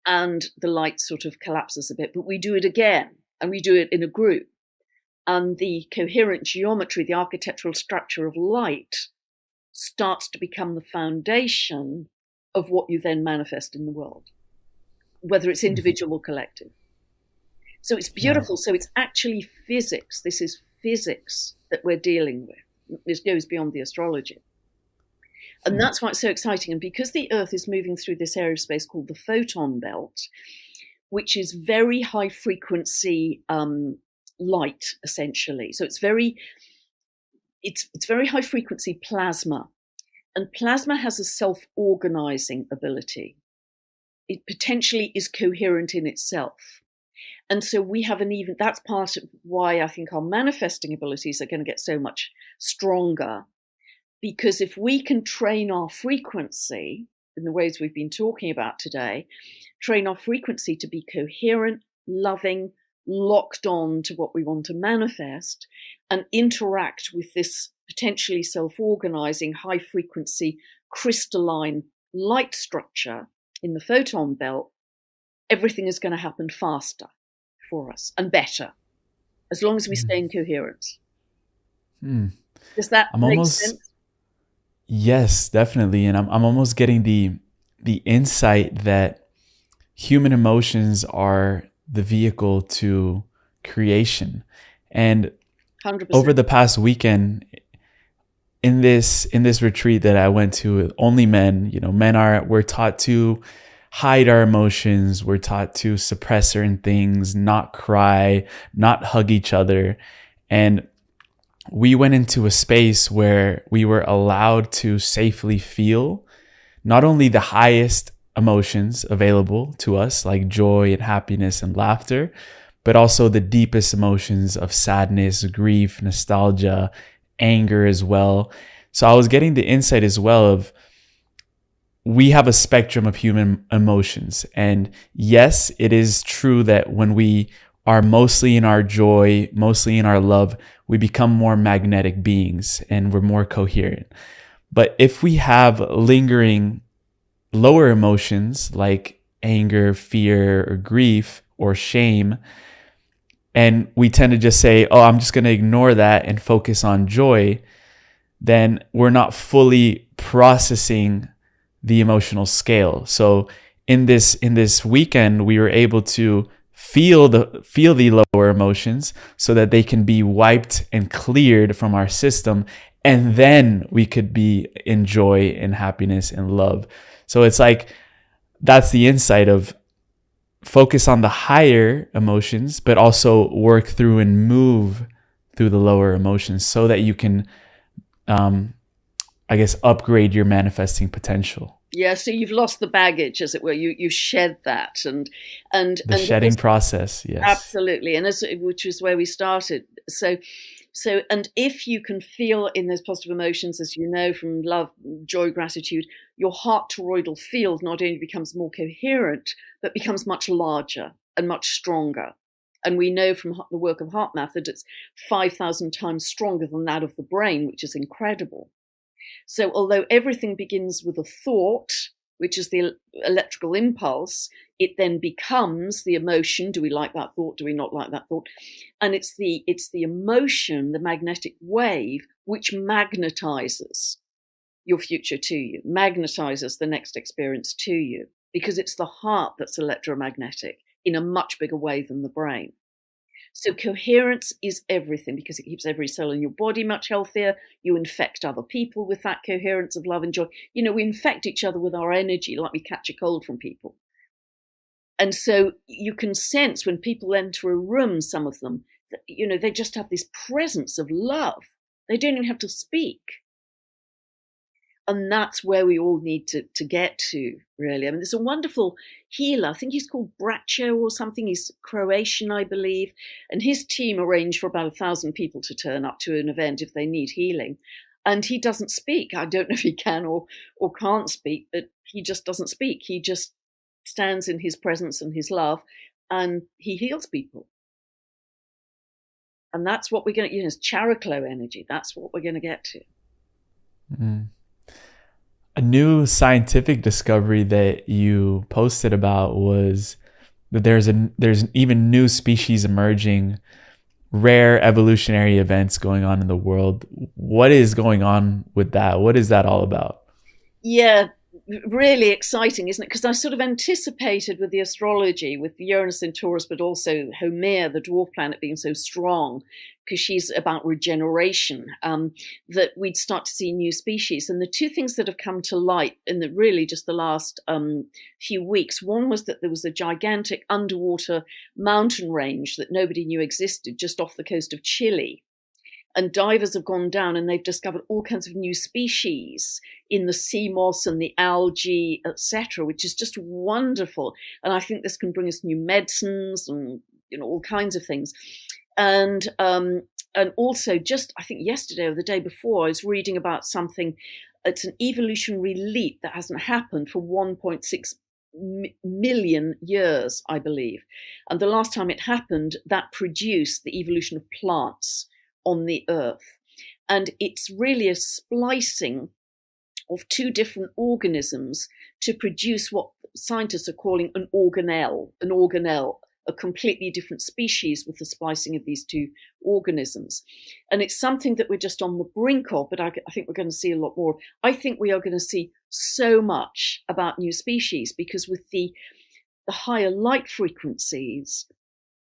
and the light sort of collapses a bit. But we do it again, and we do it in a group. And the coherent geometry, the architectural structure of light, starts to become the foundation of what you then manifest in the world, whether it's individual or collective. So it's beautiful. Yeah. So it's actually physics. This is physics that we're dealing with. This goes beyond the astrology. And that's why it's so exciting. And because the Earth is moving through this area of space called the photon belt, which is very high frequency light, essentially. So it's very high frequency plasma, and plasma has a self-organizing ability. It potentially is coherent in itself. And so we have that's part of why I think our manifesting abilities are going to get so much stronger, because if we can train our frequency in the ways we've been talking about today, train our frequency to be coherent, loving, locked on to what we want to manifest, and interact with this potentially self-organizing, high-frequency, crystalline light structure in the photon belt, everything is going to happen faster for us and better, as long as we stay in coherence. Does that make sense?
Yes, definitely. And I'm almost getting the insight that human emotions are the vehicle to creation. And
100%.
Over the past weekend, in this retreat that I went to, only men, we're taught to hide our emotions. We're taught to suppress certain things, not cry, not hug each other. And we went into a space where we were allowed to safely feel not only the highest emotions available to us, like joy and happiness and laughter, but also the deepest emotions of sadness, grief, nostalgia, anger as well. So I was getting the insight as well of, we have a spectrum of human emotions. And yes, it is true that when we are mostly in our joy, mostly in our love, we become more magnetic beings and we're more coherent. But if we have lingering lower emotions like anger, fear, or grief, or shame, and we tend to just say, oh, I'm just going to ignore that and focus on joy, then we're not fully processing the emotional scale. So in this weekend, we were able to feel the lower emotions so that they can be wiped and cleared from our system, and then we could be in joy and happiness and love. So it's like, that's the insight of focus on the higher emotions, but also work through and move through the lower emotions so that you can, upgrade your manifesting potential.
Yeah, so you've lost the baggage, as it were. You shed that, and
the shedding process. Yes,
absolutely, and which is where we started. So, and if you can feel in those positive emotions, as you know, from love, joy, gratitude, your heart toroidal field not only becomes more coherent, but becomes much larger and much stronger. And we know from the work of HeartMath that it's 5,000 times stronger than that of the brain, which is incredible. So although everything begins with a thought, which is the electrical impulse, it then becomes the emotion. Do we like that thought? Do we not like that thought? And it's the emotion, the magnetic wave, which magnetizes your future to you, magnetizes the next experience to you, because it's the heart that's electromagnetic in a much bigger way than the brain. So coherence is everything, because it keeps every cell in your body much healthier. You infect other people with that coherence of love and joy. We infect each other with our energy like we catch a cold from people. And so you can sense when people enter a room, some of them, that, they just have this presence of love. They don't even have to speak. And that's where we all need to get to, really. I mean, there's a wonderful healer. I think he's called Bracho or something. He's Croatian, I believe. And his team arrange for about 1,000 people to turn up to an event if they need healing. And he doesn't speak. I don't know if he can or can't speak, but he just doesn't speak. He just stands in his presence and his love, and he heals people. And that's what we're going to, it's Characlo energy. That's what we're going to get to.
Mm. A new scientific discovery that you posted about was that there's even new species emerging, rare evolutionary events going on in the world. What is going on with that? What is that all about?
Yeah, really exciting, isn't it? Because I sort of anticipated with the astrology, with Uranus in Taurus, but also Haumea, the dwarf planet, being so strong, because she's about regeneration, that we'd start to see new species. And the two things that have come to light in the really just the last few weeks, one was that there was a gigantic underwater mountain range that nobody knew existed just off the coast of Chile. And divers have gone down and they've discovered all kinds of new species in the sea moss and the algae, etc., which is just wonderful. And I think this can bring us new medicines and all kinds of things. And also, just I think yesterday or the day before, I was reading about something. It's an evolutionary leap that hasn't happened for 1.6 million years, I believe. And the last time it happened, that produced the evolution of plants on the earth. And it's really a splicing of two different organisms to produce what scientists are calling an organelle, a completely different species with the splicing of these two organisms. And it's something that we're just on the brink of, but I think we're going to see a lot more. I think we are going to see so much about new species, because with the higher light frequencies,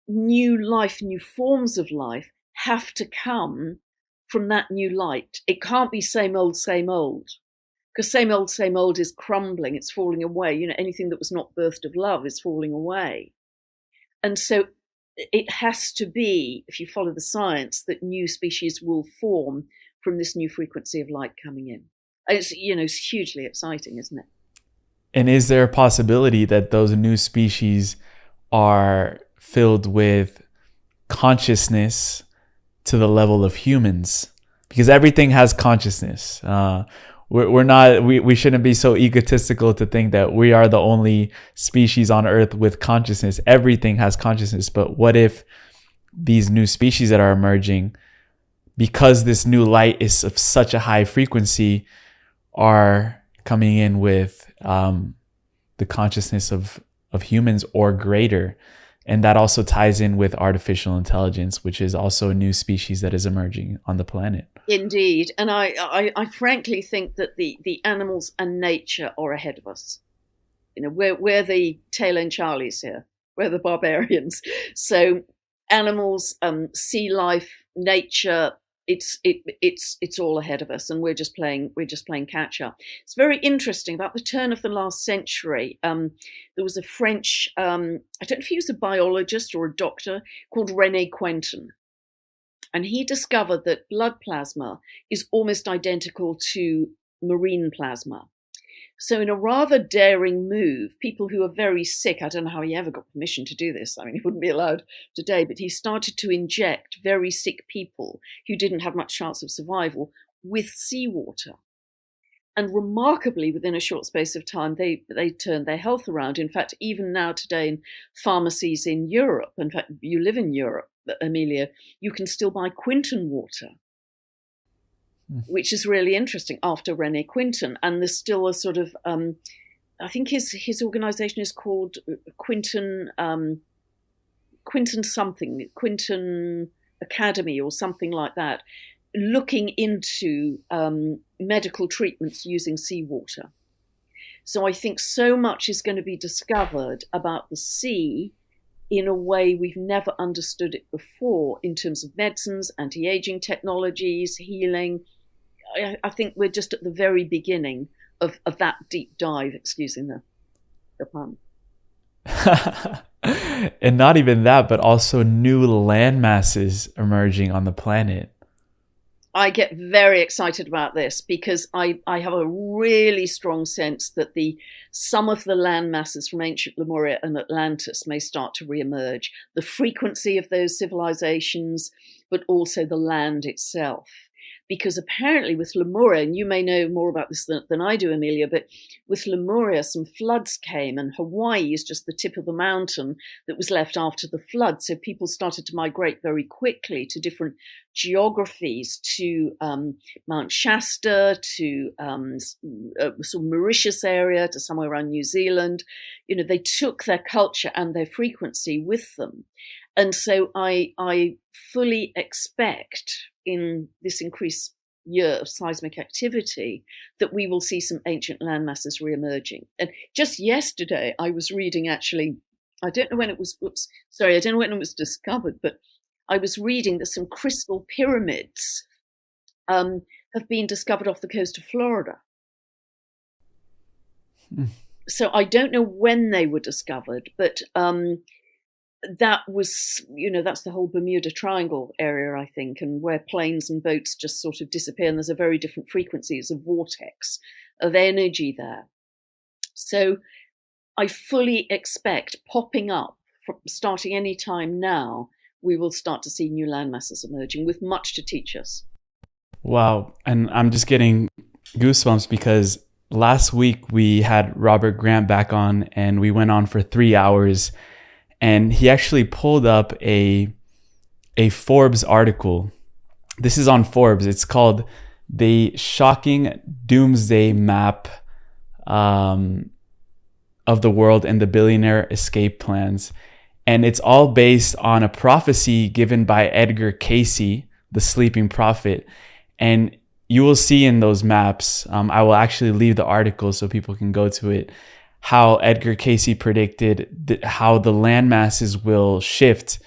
new life, new forms of life have to come from that new light. It can't be same old, because same old is crumbling, it's falling away. Anything that was not birthed of love is falling away. And so it has to be, if you follow the science, that new species will form from this new frequency of light coming in. It's hugely exciting, isn't it?
And is there a possibility that those new species are filled with consciousness to the level of humans? Because everything has consciousness. We shouldn't be so egotistical to think that we are the only species on Earth with consciousness. Everything has consciousness. But what if these new species that are emerging, because this new light is of such a high frequency, are coming in with the consciousness of humans or greater? And that also ties in with artificial intelligence, which is also a new species that is emerging on the planet.
Indeed. And I frankly think that the animals and nature are ahead of us. We're the tail end Charlies here. We're the barbarians. So animals, sea life, nature, it's all ahead of us, and we're just playing catch up. It's very interesting. About the turn of the last century, there was a French, I don't know if he was a biologist or a doctor, called René Quentin, and he discovered that blood plasma is almost identical to marine plasma. So in a rather daring move, people who are very sick, I don't know how he ever got permission to do this. I mean, he wouldn't be allowed today, but he started to inject very sick people who didn't have much chance of survival with seawater. And remarkably, within a short space of time, they turned their health around. In fact, even now today in pharmacies in Europe, in fact, you live in Europe, Emilio, you can still buy Quinton water, which is really interesting, after René Quentin. And there's still a sort of, I think his organization is called Quinton Academy or something like that, looking into medical treatments using seawater. So I think so much is going to be discovered about the sea in a way we've never understood it before, in terms of medicines, anti-aging technologies, healing. I think we're just at the very beginning of that deep dive, excusing the pun.
And not even that, but also new land masses emerging on the planet.
I get very excited about this because I have a really strong sense that some of the land masses from ancient Lemuria and Atlantis may start to reemerge. The frequency of those civilizations, but also the land itself. Because apparently with Lemuria, and you may know more about this than I do, Amelia, but with Lemuria, some floods came, and Hawaii is just the tip of the mountain that was left after the flood. So people started to migrate very quickly to different geographies, to Mount Shasta, to sort of Mauritius area, to somewhere around New Zealand. They took their culture and their frequency with them. And so I fully expect in this increased year of seismic activity, that we will see some ancient landmasses re-emerging. And just yesterday, I was reading, actually, I don't know when it was, I don't know when it was discovered, but I was reading that some crystal pyramids have been discovered off the coast of Florida. So I don't know when they were discovered, but that was, that's the whole Bermuda Triangle area, I think, and where planes and boats just sort of disappear, and there's a very different frequency. It's a vortex of energy there. So I fully expect, popping up, starting any time now, we will start to see new landmasses emerging with much to teach us.
Wow. And I'm just getting goosebumps because last week we had Robert Grant back on, and we went on for 3 hours, and he actually pulled up a Forbes article. This is on Forbes. It's called The Shocking Doomsday Map of the World and the Billionaire Escape Plans. And it's all based on a prophecy given by Edgar Cayce, the sleeping prophet. And you will see in those maps, I will actually leave the article so people can go to it, how Edgar Cayce predicted how the land masses will shift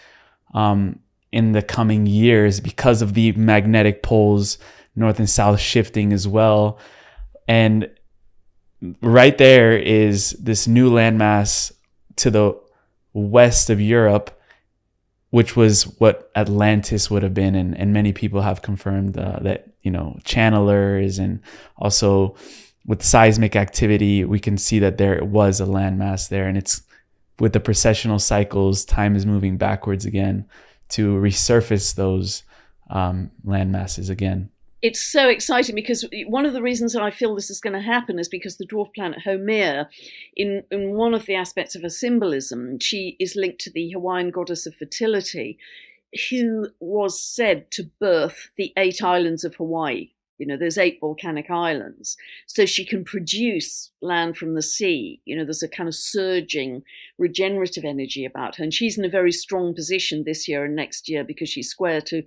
in the coming years because of the magnetic poles, north and south shifting as well. And right there is this new landmass to the west of Europe, which was what Atlantis would have been. And many people have confirmed that, channelers, and also with seismic activity, we can see that there was a landmass there. And it's with the precessional cycles, time is moving backwards again to resurface those landmasses again.
It's so exciting because one of the reasons I feel this is going to happen is because the dwarf planet Haumea, in one of the aspects of her symbolism, she is linked to the Hawaiian goddess of fertility, who was said to birth the 8 islands of Hawaii. There's 8 volcanic islands. So she can produce land from the sea. There's a kind of surging regenerative energy about her. And she's in a very strong position this year and next year because she's square to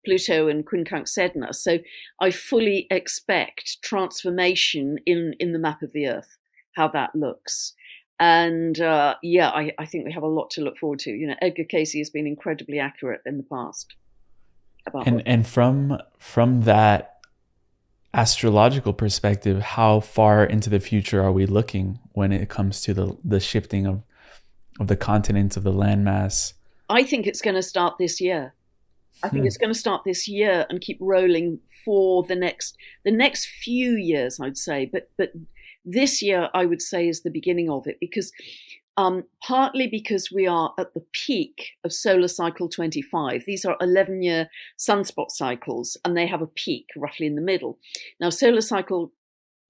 Pluto and Quincunx Sedna. So I fully expect transformation in the map of the Earth, how that looks. And I think we have a lot to look forward to. Edgar Cayce has been incredibly accurate in the past.
And from that astrological perspective, how far into the future are we looking when it comes to the shifting of the continents, of the landmass?
I think it's going to start this year. I think it's going to start this year and keep rolling for the next few years, I'd say. But this year, I would say, is the beginning of it, because partly because we are at the peak of solar cycle 25. These are 11-year sunspot cycles, and they have a peak roughly in the middle. Now, solar cycle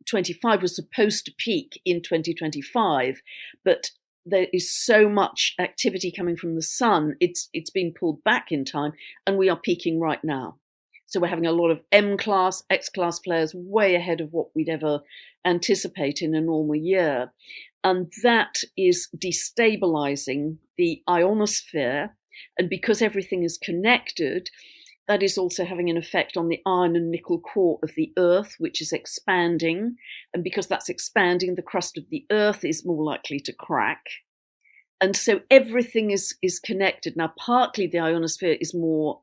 25 was supposed to peak in 2025, but there is so much activity coming from the sun, it's been pulled back in time, and we are peaking right now. So we're having a lot of M-class, X-class flares way ahead of what we'd ever anticipate in a normal year. And that is destabilizing the ionosphere. And because everything is connected, that is also having an effect on the iron and nickel core of the Earth, which is expanding. And because that's expanding, the crust of the Earth is more likely to crack. And so everything is connected. Now, partly the ionosphere is more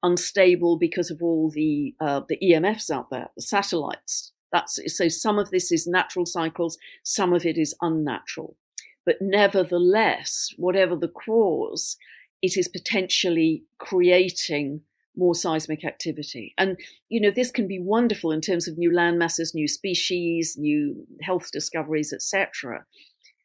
unstable because of all the EMFs out there, the satellites. So some of this is natural cycles, some of it is unnatural. But nevertheless, whatever the cause, it is potentially creating more seismic activity. And, this can be wonderful in terms of new land masses, new species, new health discoveries, etc.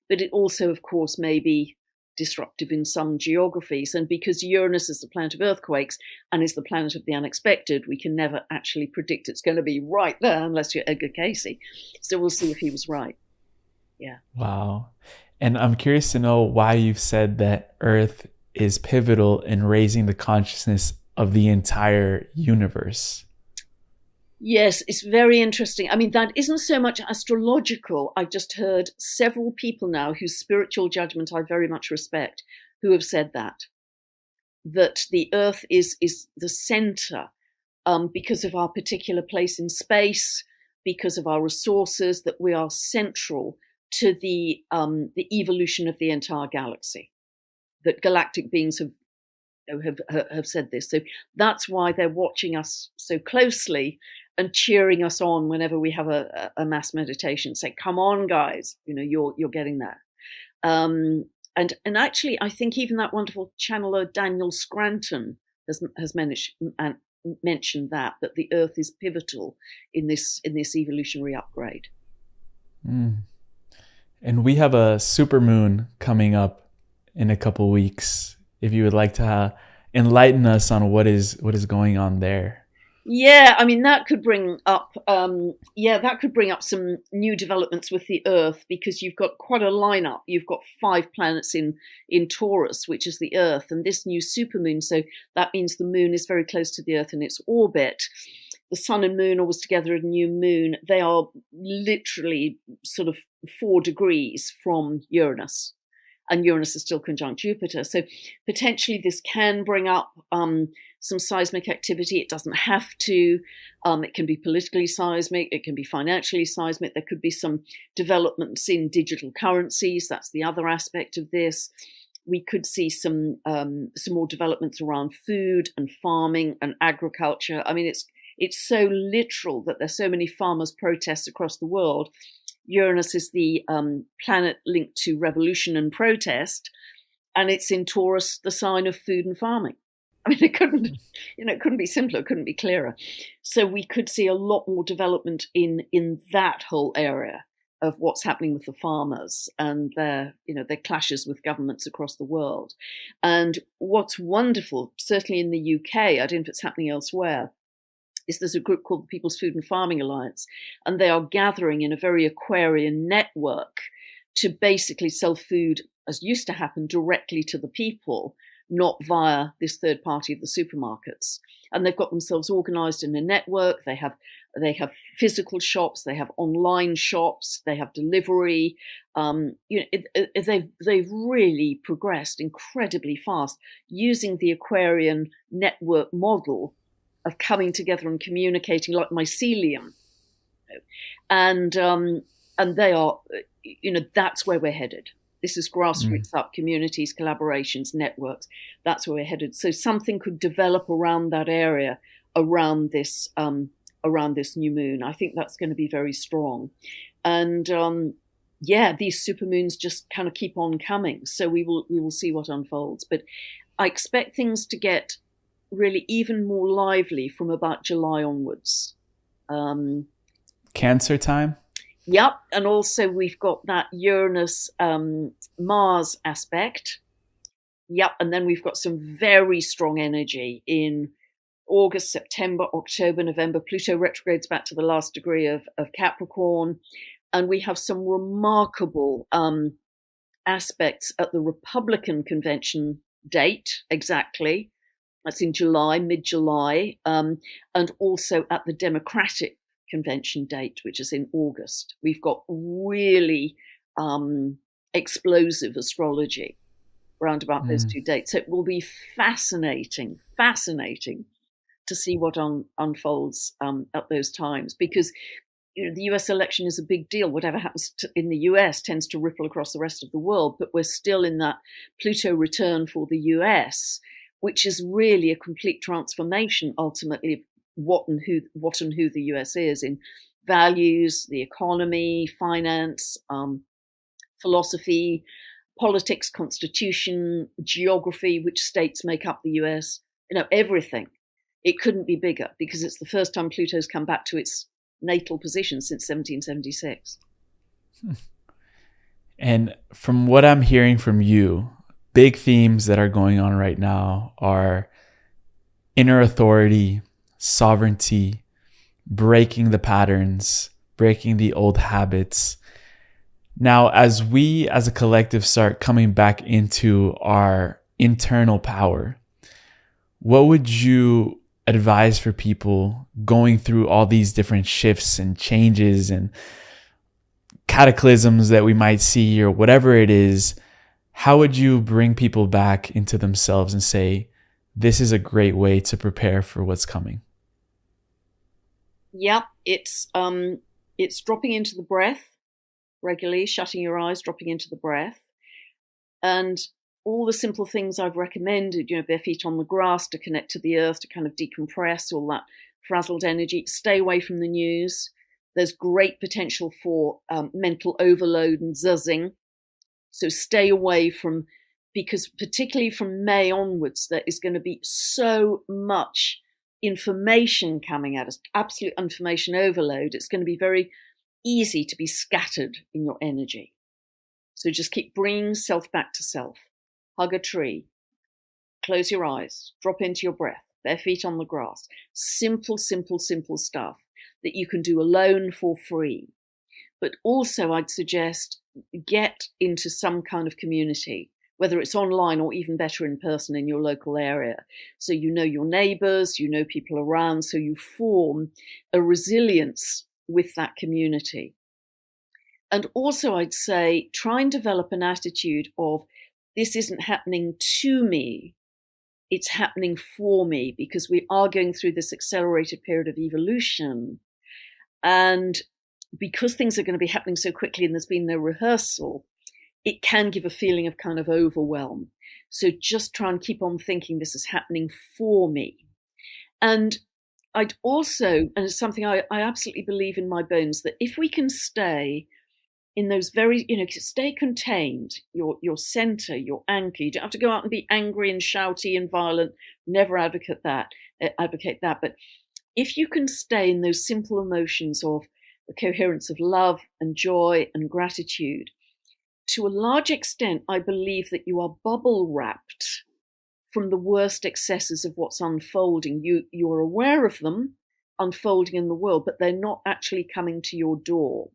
But it also, of course, may be disruptive in some geographies. And because Uranus is the planet of earthquakes and is the planet of the unexpected, we can never actually predict it's going to be right there unless you're Edgar Cayce. So we'll see if he was right. Yeah.
Wow. And I'm curious to know why you've said that Earth is pivotal in raising the consciousness of the entire universe.
Yes, it's very interesting. I mean, that isn't so much astrological. I've just heard several people now whose spiritual judgment I very much respect, who have said that the Earth is the center because of our particular place in space, because of our resources, that we are central to the evolution of the entire galaxy. That galactic beings have said this. So that's why they're watching us so closely and cheering us on whenever we have a mass meditation. Say, "Come on, guys! You're getting there." And actually, I think even that wonderful channeler Daniel Scranton has mentioned that the Earth is pivotal in this evolutionary upgrade.
And we have a supermoon coming up in a couple weeks. If you would like to enlighten us on what is going on there.
Yeah, I mean that could bring up some new developments with the Earth, because you've got quite a lineup. You've got 5 planets in Taurus, which is the Earth, and this new supermoon. So that means the moon is very close to the Earth in its orbit. The sun and moon always together at a new moon. They are literally sort of 4 degrees from Uranus. And Uranus is still conjunct Jupiter. So potentially this can bring up some seismic activity. It doesn't have to. It can be politically seismic. It can be financially seismic. There could be some developments in digital currencies. That's the other aspect of this. We could see some more developments around food and farming and agriculture. I mean, it's so literal that there's so many farmers' protests across the world. Uranus is the planet linked to revolution and protest, and it's in Taurus, the sign of food and farming. I mean, it couldn't be simpler, it couldn't be clearer. So we could see a lot more development in that whole area of what's happening with the farmers and their clashes with governments across the world. And what's wonderful, certainly in the UK, I don't know if it's happening elsewhere, is there's a group called the People's Food and Farming Alliance, and they are gathering in a very Aquarian network to basically sell food, as used to happen, directly to the people, not via this third party of the supermarkets. And they've got themselves organized in a network. They have physical shops, they have online shops, they have delivery. They've really progressed incredibly fast using the Aquarian network model of coming together and communicating like mycelium. And they are, that's where we're headed. This is grassroots up, communities, collaborations, networks. That's where we're headed. So something could develop around that area, around this new moon. I think that's going to be very strong. And these supermoons just kind of keep on coming. So we will see what unfolds. But I expect things to get really even more lively from about July onwards.
Cancer time?
Yep. And also we've got that Uranus Mars aspect. Yep. And then we've got some very strong energy in August, September, October, November. Pluto retrogrades back to the last degree of Capricorn. And we have some remarkable aspects at the Republican convention date, exactly. That's in July, mid-July, and also at the Democratic convention date, which is in August. We've got really explosive astrology around about those 2 dates. So it will be fascinating to see what unfolds at those times, because the US election is a big deal. Whatever happens in the US tends to ripple across the rest of the world, but we're still in that Pluto return for the US, which is really a complete transformation, ultimately, of what and who the US is in values, the economy, finance, philosophy, politics, constitution, geography, which states make up the US, everything. It couldn't be bigger, because it's the first time Pluto's come back to its natal position since 1776.
And from what I'm hearing from you, big themes that are going on right now are inner authority, sovereignty, breaking the patterns, breaking the old habits. Now, as we as a collective start coming back into our internal power, what would you advise for people going through all these different shifts and changes and cataclysms that we might see, or whatever it is? How would you bring people back into themselves and say, this is a great way to prepare for what's coming?
Yeah, it's dropping into the breath regularly, shutting your eyes, dropping into the breath, and all the simple things I've recommended, bare feet on the grass to connect to the earth, to kind of decompress all that frazzled energy. Stay away from the news. There's great potential for mental overload and zuzzing. So stay away from, because particularly from May onwards, there is going to be so much information coming at us, absolute information overload. It's going to be very easy to be scattered in your energy. So just keep bringing self back to self. Hug a tree, close your eyes, drop into your breath, bare feet on the grass. Simple, simple, simple stuff that you can do alone for free. But also I'd suggest get into some kind of community, whether it's online or even better in person in your local area. So you know your neighbors, you know people around, so you form a resilience with that community. And also I'd say try and develop an attitude of, this isn't happening to me, it's happening for me, because we are going through this accelerated period of evolution. And because things are going to be happening so quickly and there's been no rehearsal, it can give a feeling of kind of overwhelm. So just try and keep on thinking this is happening for me. And I'd also, and it's something I absolutely believe in my bones, that if we can stay in those very, stay contained, your center, your anchor. You don't have to go out and be angry and shouty and violent. Never advocate that. But if you can stay in those simple emotions of the coherence of love and joy and gratitude, to a large extent, I believe that you are bubble wrapped from the worst excesses of what's unfolding. You're aware of them unfolding in the world, but they're not actually coming to your door.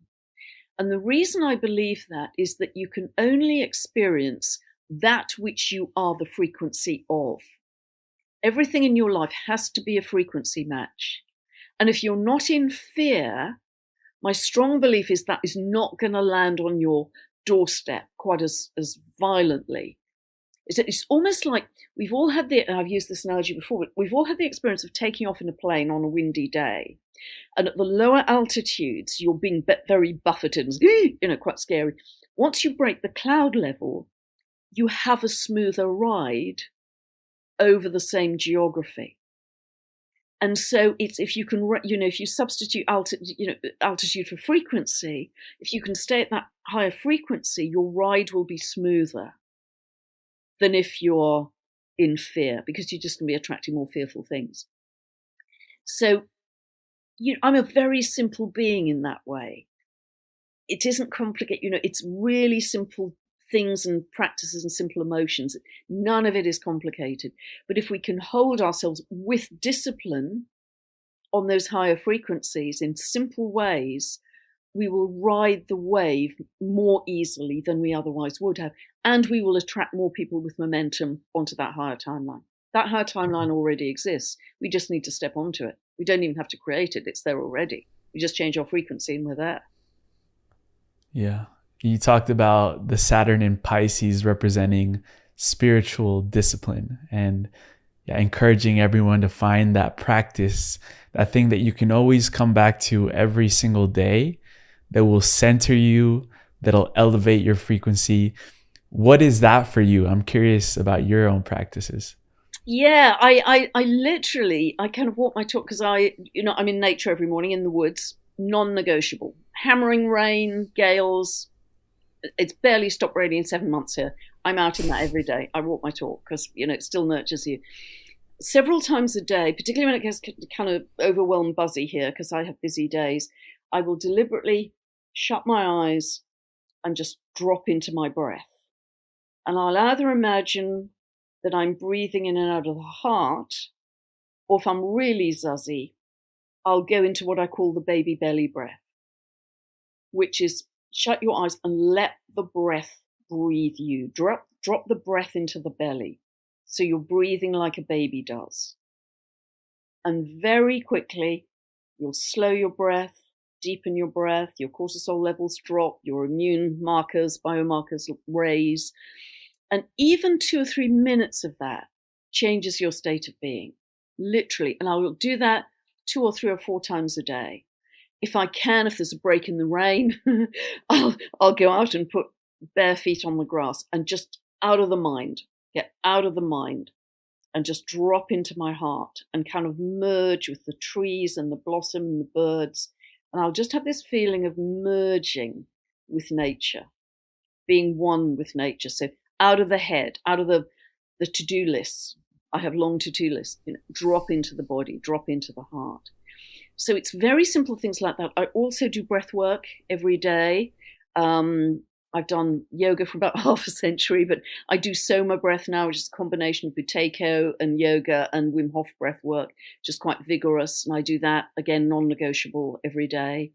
And the reason I believe that is that you can only experience that which you are the frequency of. Everything in your life has to be a frequency match. And if you're not in fear, my strong belief is that is not going to land on your doorstep quite as violently. It's almost like we've all had I've used this analogy before, but we've all had the experience of taking off in a plane on a windy day. And at the lower altitudes, you're being very buffeted, quite scary. Once you break the cloud level, you have a smoother ride over the same geography. And so it's, if you can, if you substitute altitude for frequency, if you can stay at that higher frequency, your ride will be smoother than if you're in fear, because you're just going to be attracting more fearful things. So I'm a very simple being in that way. It isn't complicated, it's really simple things and practices and simple emotions. None of it is complicated. But if we can hold ourselves with discipline on those higher frequencies in simple ways, we will ride the wave more easily than we otherwise would have. And we will attract more people with momentum onto that higher timeline. That higher timeline already exists. We just need to step onto it. We don't even have to create it. It's there already. We just change our frequency and we're there.
Yeah. You talked about the Saturn in Pisces representing spiritual discipline and encouraging everyone to find that practice, that thing that you can always come back to every single day that will center you, that'll elevate your frequency. What is that for you? I'm curious about your own practices.
Yeah, I literally, I kind of walk my talk because I'm in nature every morning in the woods, non-negotiable. Hammering rain, gales. It's barely stopped raining in 7 months here. I'm out in that every day. I walk my talk because, it still nurtures you. Several times a day, particularly when it gets kind of overwhelmed buzzy here because I have busy days, I will deliberately shut my eyes and just drop into my breath. And I'll either imagine that I'm breathing in and out of the heart, or if I'm really zuzzy, I'll go into what I call the baby belly breath, which is shut your eyes and let the breath breathe you. Drop the breath into the belly. So you're breathing like a baby does. And very quickly, you'll slow your breath, deepen your breath, your cortisol levels drop, your immune markers, biomarkers raise. And even 2 or 3 minutes of that changes your state of being, literally. And I will do that 2 or 3 or 4 times a day. If I can, if there's a break in the rain, I'll go out and put bare feet on the grass and just out of the mind, get out of the mind and just drop into my heart and kind of merge with the trees and the blossom and the birds. And I'll just have this feeling of merging with nature, being one with nature. So out of the head, out of the to-do lists. I have long to-do lists, drop into the body, drop into the heart. So it's very simple things like that. I also do breath work every day. I've done yoga for about half a century, but I do Soma breath now, which is a combination of Buteyko and yoga and Wim Hof breath work, just quite vigorous. And I do that, again, non-negotiable every day.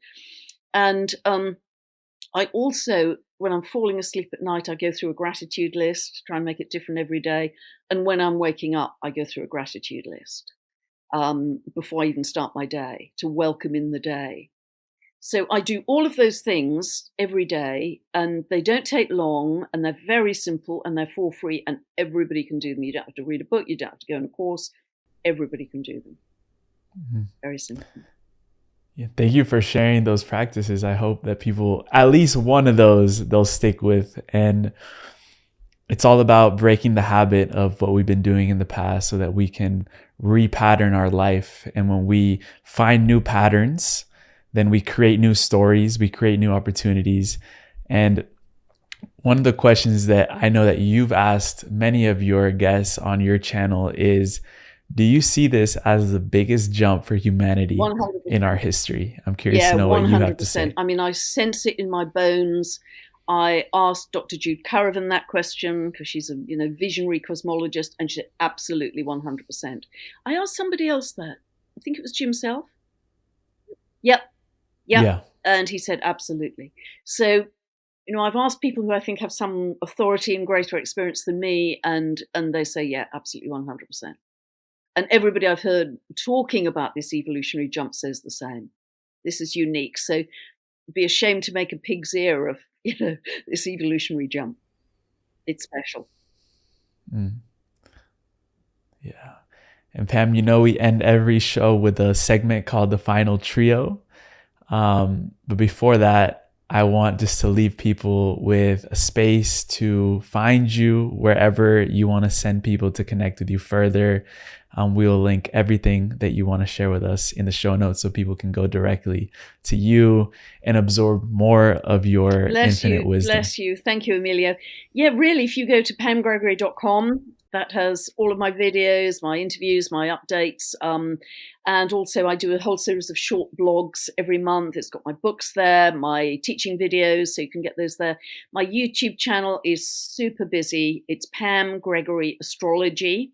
And I also, when I'm falling asleep at night, I go through a gratitude list, try and make it different every day. And when I'm waking up, I go through a gratitude list before I even start my day, to welcome in the day. So I do all of those things every day, and they don't take long, and they're very simple, and they're for free, and everybody can do them. You don't have to read a book, you don't have to go on a course. Everybody can do them. Mm-hmm. Very simple.
Yeah, thank you for sharing those practices. I hope that people, at least one of those, they'll stick with. And it's all about breaking the habit of what we've been doing in the past so that we can repattern our life. And when we find new patterns, then we create new stories, we create new opportunities. And one of the questions that I know that you've asked many of your guests on your channel is, do you see this as the biggest jump for humanity 100%. In our history? I'm curious to know 100%. What you have to say.
I mean, I sense it in my bones. I asked Dr. Jude Caravan that question because she's a visionary cosmologist, and she said absolutely 100%. I asked somebody else that. I think it was Jim Self. Yep. Yeah. And he said absolutely. So, I've asked people who I think have some authority and greater experience than me, and they say, yeah, absolutely 100%. And everybody I've heard talking about this evolutionary jump says the same. This is unique. So it'd be a shame to make a pig's ear of, this evolutionary jump. It's special.
Mm. Yeah. And Pam, we end every show with a segment called the Final Trio. But before that, I want just to leave people with a space to find you wherever you want to send people to connect with you further. We'll link everything that you want to share with us in the show notes so people can go directly to you and absorb more of your infinite wisdom.
Bless you. Thank you, Emilio. Yeah, really, if you go to pamgregory.com, that has all of my videos, my interviews, my updates. And also I do a whole series of short blogs every month. It's got my books there, my teaching videos, so you can get those there. My YouTube channel is super busy. It's Pam Gregory Astrology.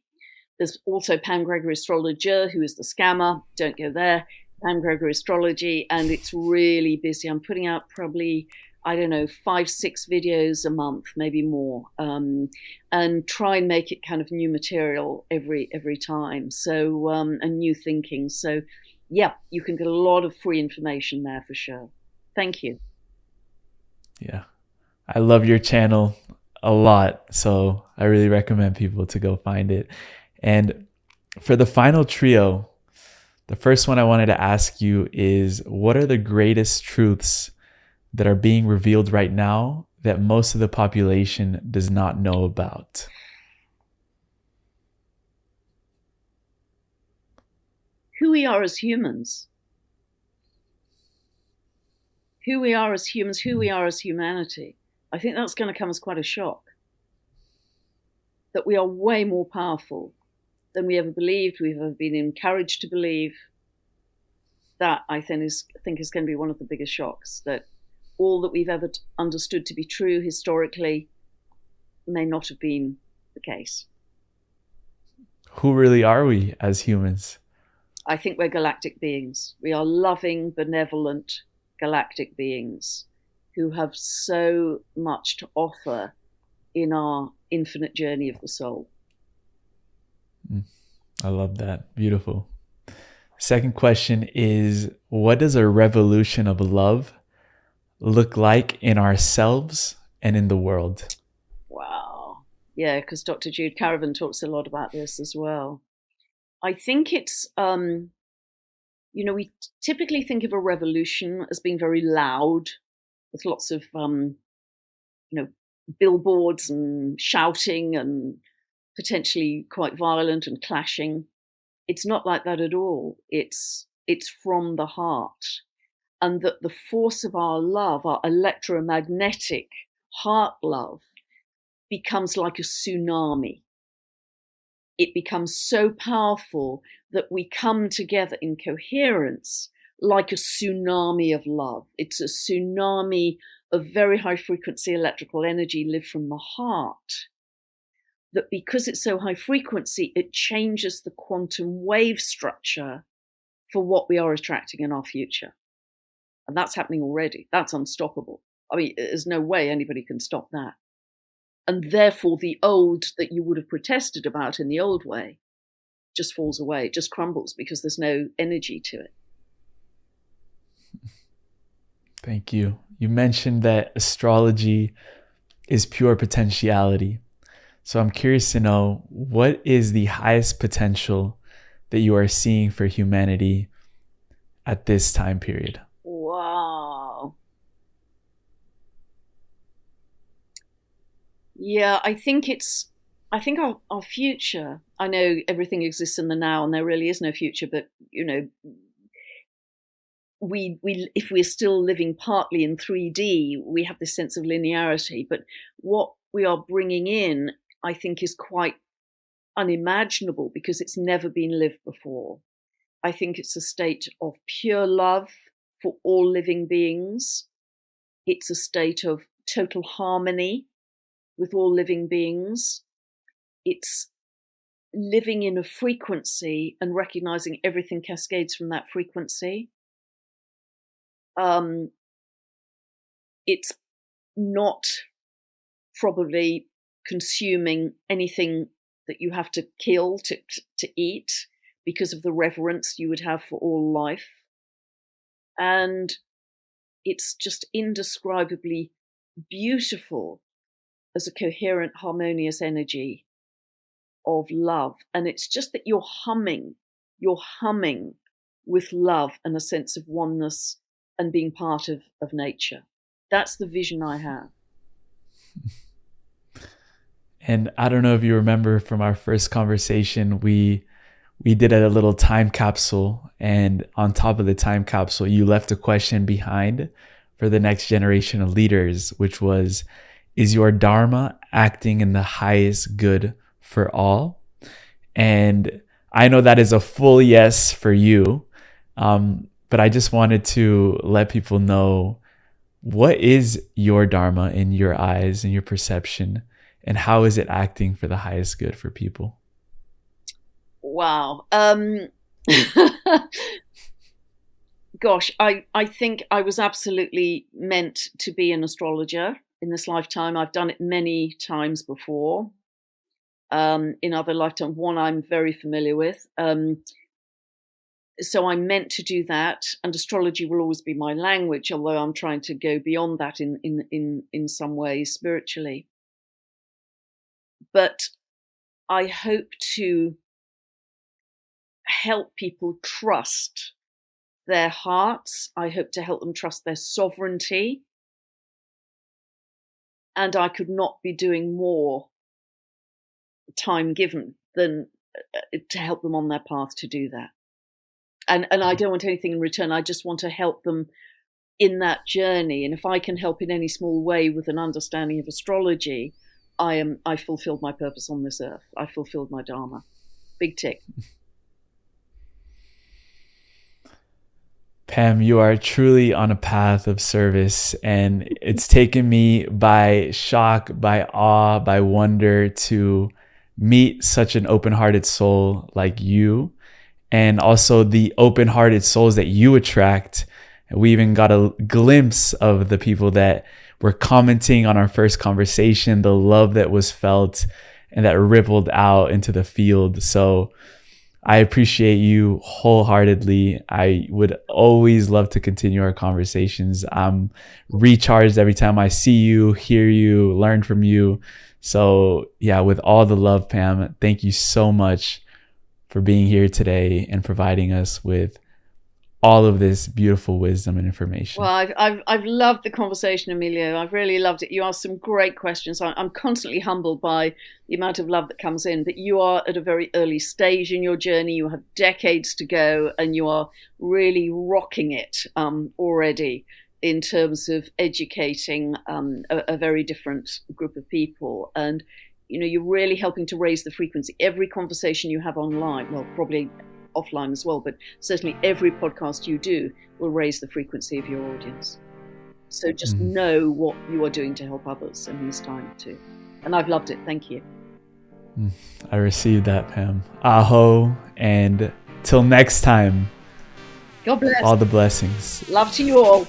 There's also Pam Gregory Astrologer, who is the scammer. Don't go there. Pam Gregory Astrology. And it's really busy. I'm putting out probably, 5-6 videos a month, maybe more, and try and make it kind of new material every time. So, and new thinking. So, yeah, you can get a lot of free information there for sure. Thank you.
Yeah, I love your channel a lot. So I really recommend people to go find it. And for the final trio, the first one I wanted to ask you is, what are the greatest truths that are being revealed right now that most of the population does not know about?
Who we are as humans. Who we are as humans, who we are as humanity. I think that's going to come as quite a shock. That we are way more powerful than we ever believed, we've ever been encouraged to believe. That, I think is going to be one of the biggest shocks, that all that we've ever understood to be true historically may not have been the case.
Who really are we as humans?
I think we're galactic beings. We are loving, benevolent galactic beings who have so much to offer in our infinite journey of the soul.
I love that. Beautiful. Second question is, what does a revolution of love look like in ourselves and in the world?
Wow. Yeah, because Dr. Jude Caravan talks a lot about this as well. I think it's we typically think of a revolution as being very loud, with lots of billboards and shouting and potentially quite violent and clashing. It's not like that at all. It's from the heart, and that the force of our love, our electromagnetic heart love, becomes like a tsunami. It becomes so powerful that we come together in coherence like a tsunami of love. It's a tsunami of very high frequency electrical energy lived from the heart. That because it's so high frequency, it changes the quantum wave structure for what we are attracting in our future. And that's happening already. That's unstoppable. I mean, there's no way anybody can stop that. And therefore, the old that you would have protested about in the old way just falls away, it just crumbles because there's no energy to it.
Thank you. You mentioned that astrology is pure potentiality. So I'm curious to know, what is the highest potential that you are seeing for humanity at this time period?
Wow. Yeah, I think our future, I know everything exists in the now and there really is no future, but we if we're still living partly in 3D, we have this sense of linearity, but what we are bringing in, I think, is quite unimaginable because it's never been lived before. I think it's a state of pure love for all living beings. It's a state of total harmony with all living beings. It's living in a frequency and recognizing everything cascades from that frequency. It's not probably consuming anything that you have to kill to eat because of the reverence you would have for all life. And it's just indescribably beautiful as a coherent, harmonious energy of love. And it's just that you're humming with love and a sense of oneness and being part of nature. That's the vision I have.
And I don't know if you remember from our first conversation, we did a little time capsule, and on top of the time capsule, you left a question behind for the next generation of leaders, which was, is your Dharma acting in the highest good for all? And I know that is a full yes for you. But I just wanted to let people know, what is your Dharma in your eyes and your perception, and how is it acting for the highest good for people?
Wow. Gosh, I think I was absolutely meant to be an astrologer in this lifetime. I've done it many times before. In other lifetimes, one I'm very familiar with. So I'm meant to do that, and astrology will always be my language, although I'm trying to go beyond that in some ways spiritually. But I hope to help people trust their hearts. I hope to help them trust their sovereignty. And I could not be doing more, time given, than to help them on their path to do that. And I don't want anything in return. I just want to help them in that journey. And if I can help in any small way with an understanding of astrology, I fulfilled my purpose on this earth. I fulfilled my Dharma. Big tick.
Pam, you are truly on a path of service, and it's taken me by shock, by awe, by wonder to meet such an open-hearted soul like you, and also the open-hearted souls that you attract. We even got a glimpse of the people that were commenting on our first conversation, the love that was felt and that rippled out into the field. So I appreciate you wholeheartedly. I would always love to continue our conversations. I'm recharged every time I see you, hear you, learn from you. So yeah, with all the love, Pam, thank you so much for being here today and providing us with all of this beautiful wisdom and information.
Well, I've loved the conversation, Emilio. I've really loved it. You asked some great questions. I'm constantly humbled by the amount of love that comes in, but you are at a very early stage in your journey. You have decades to go, and you are really rocking it already in terms of educating a very different group of people. And, you know, you're really helping to raise the frequency. Every conversation you have online, well, probably offline as well, but certainly every podcast you do will raise the frequency of your audience. So just know what you are doing to help others in this time too. And I've loved it. Thank you.
I received that, Pam. Aho, and till next time.
God bless.
All the blessings.
Love to you all.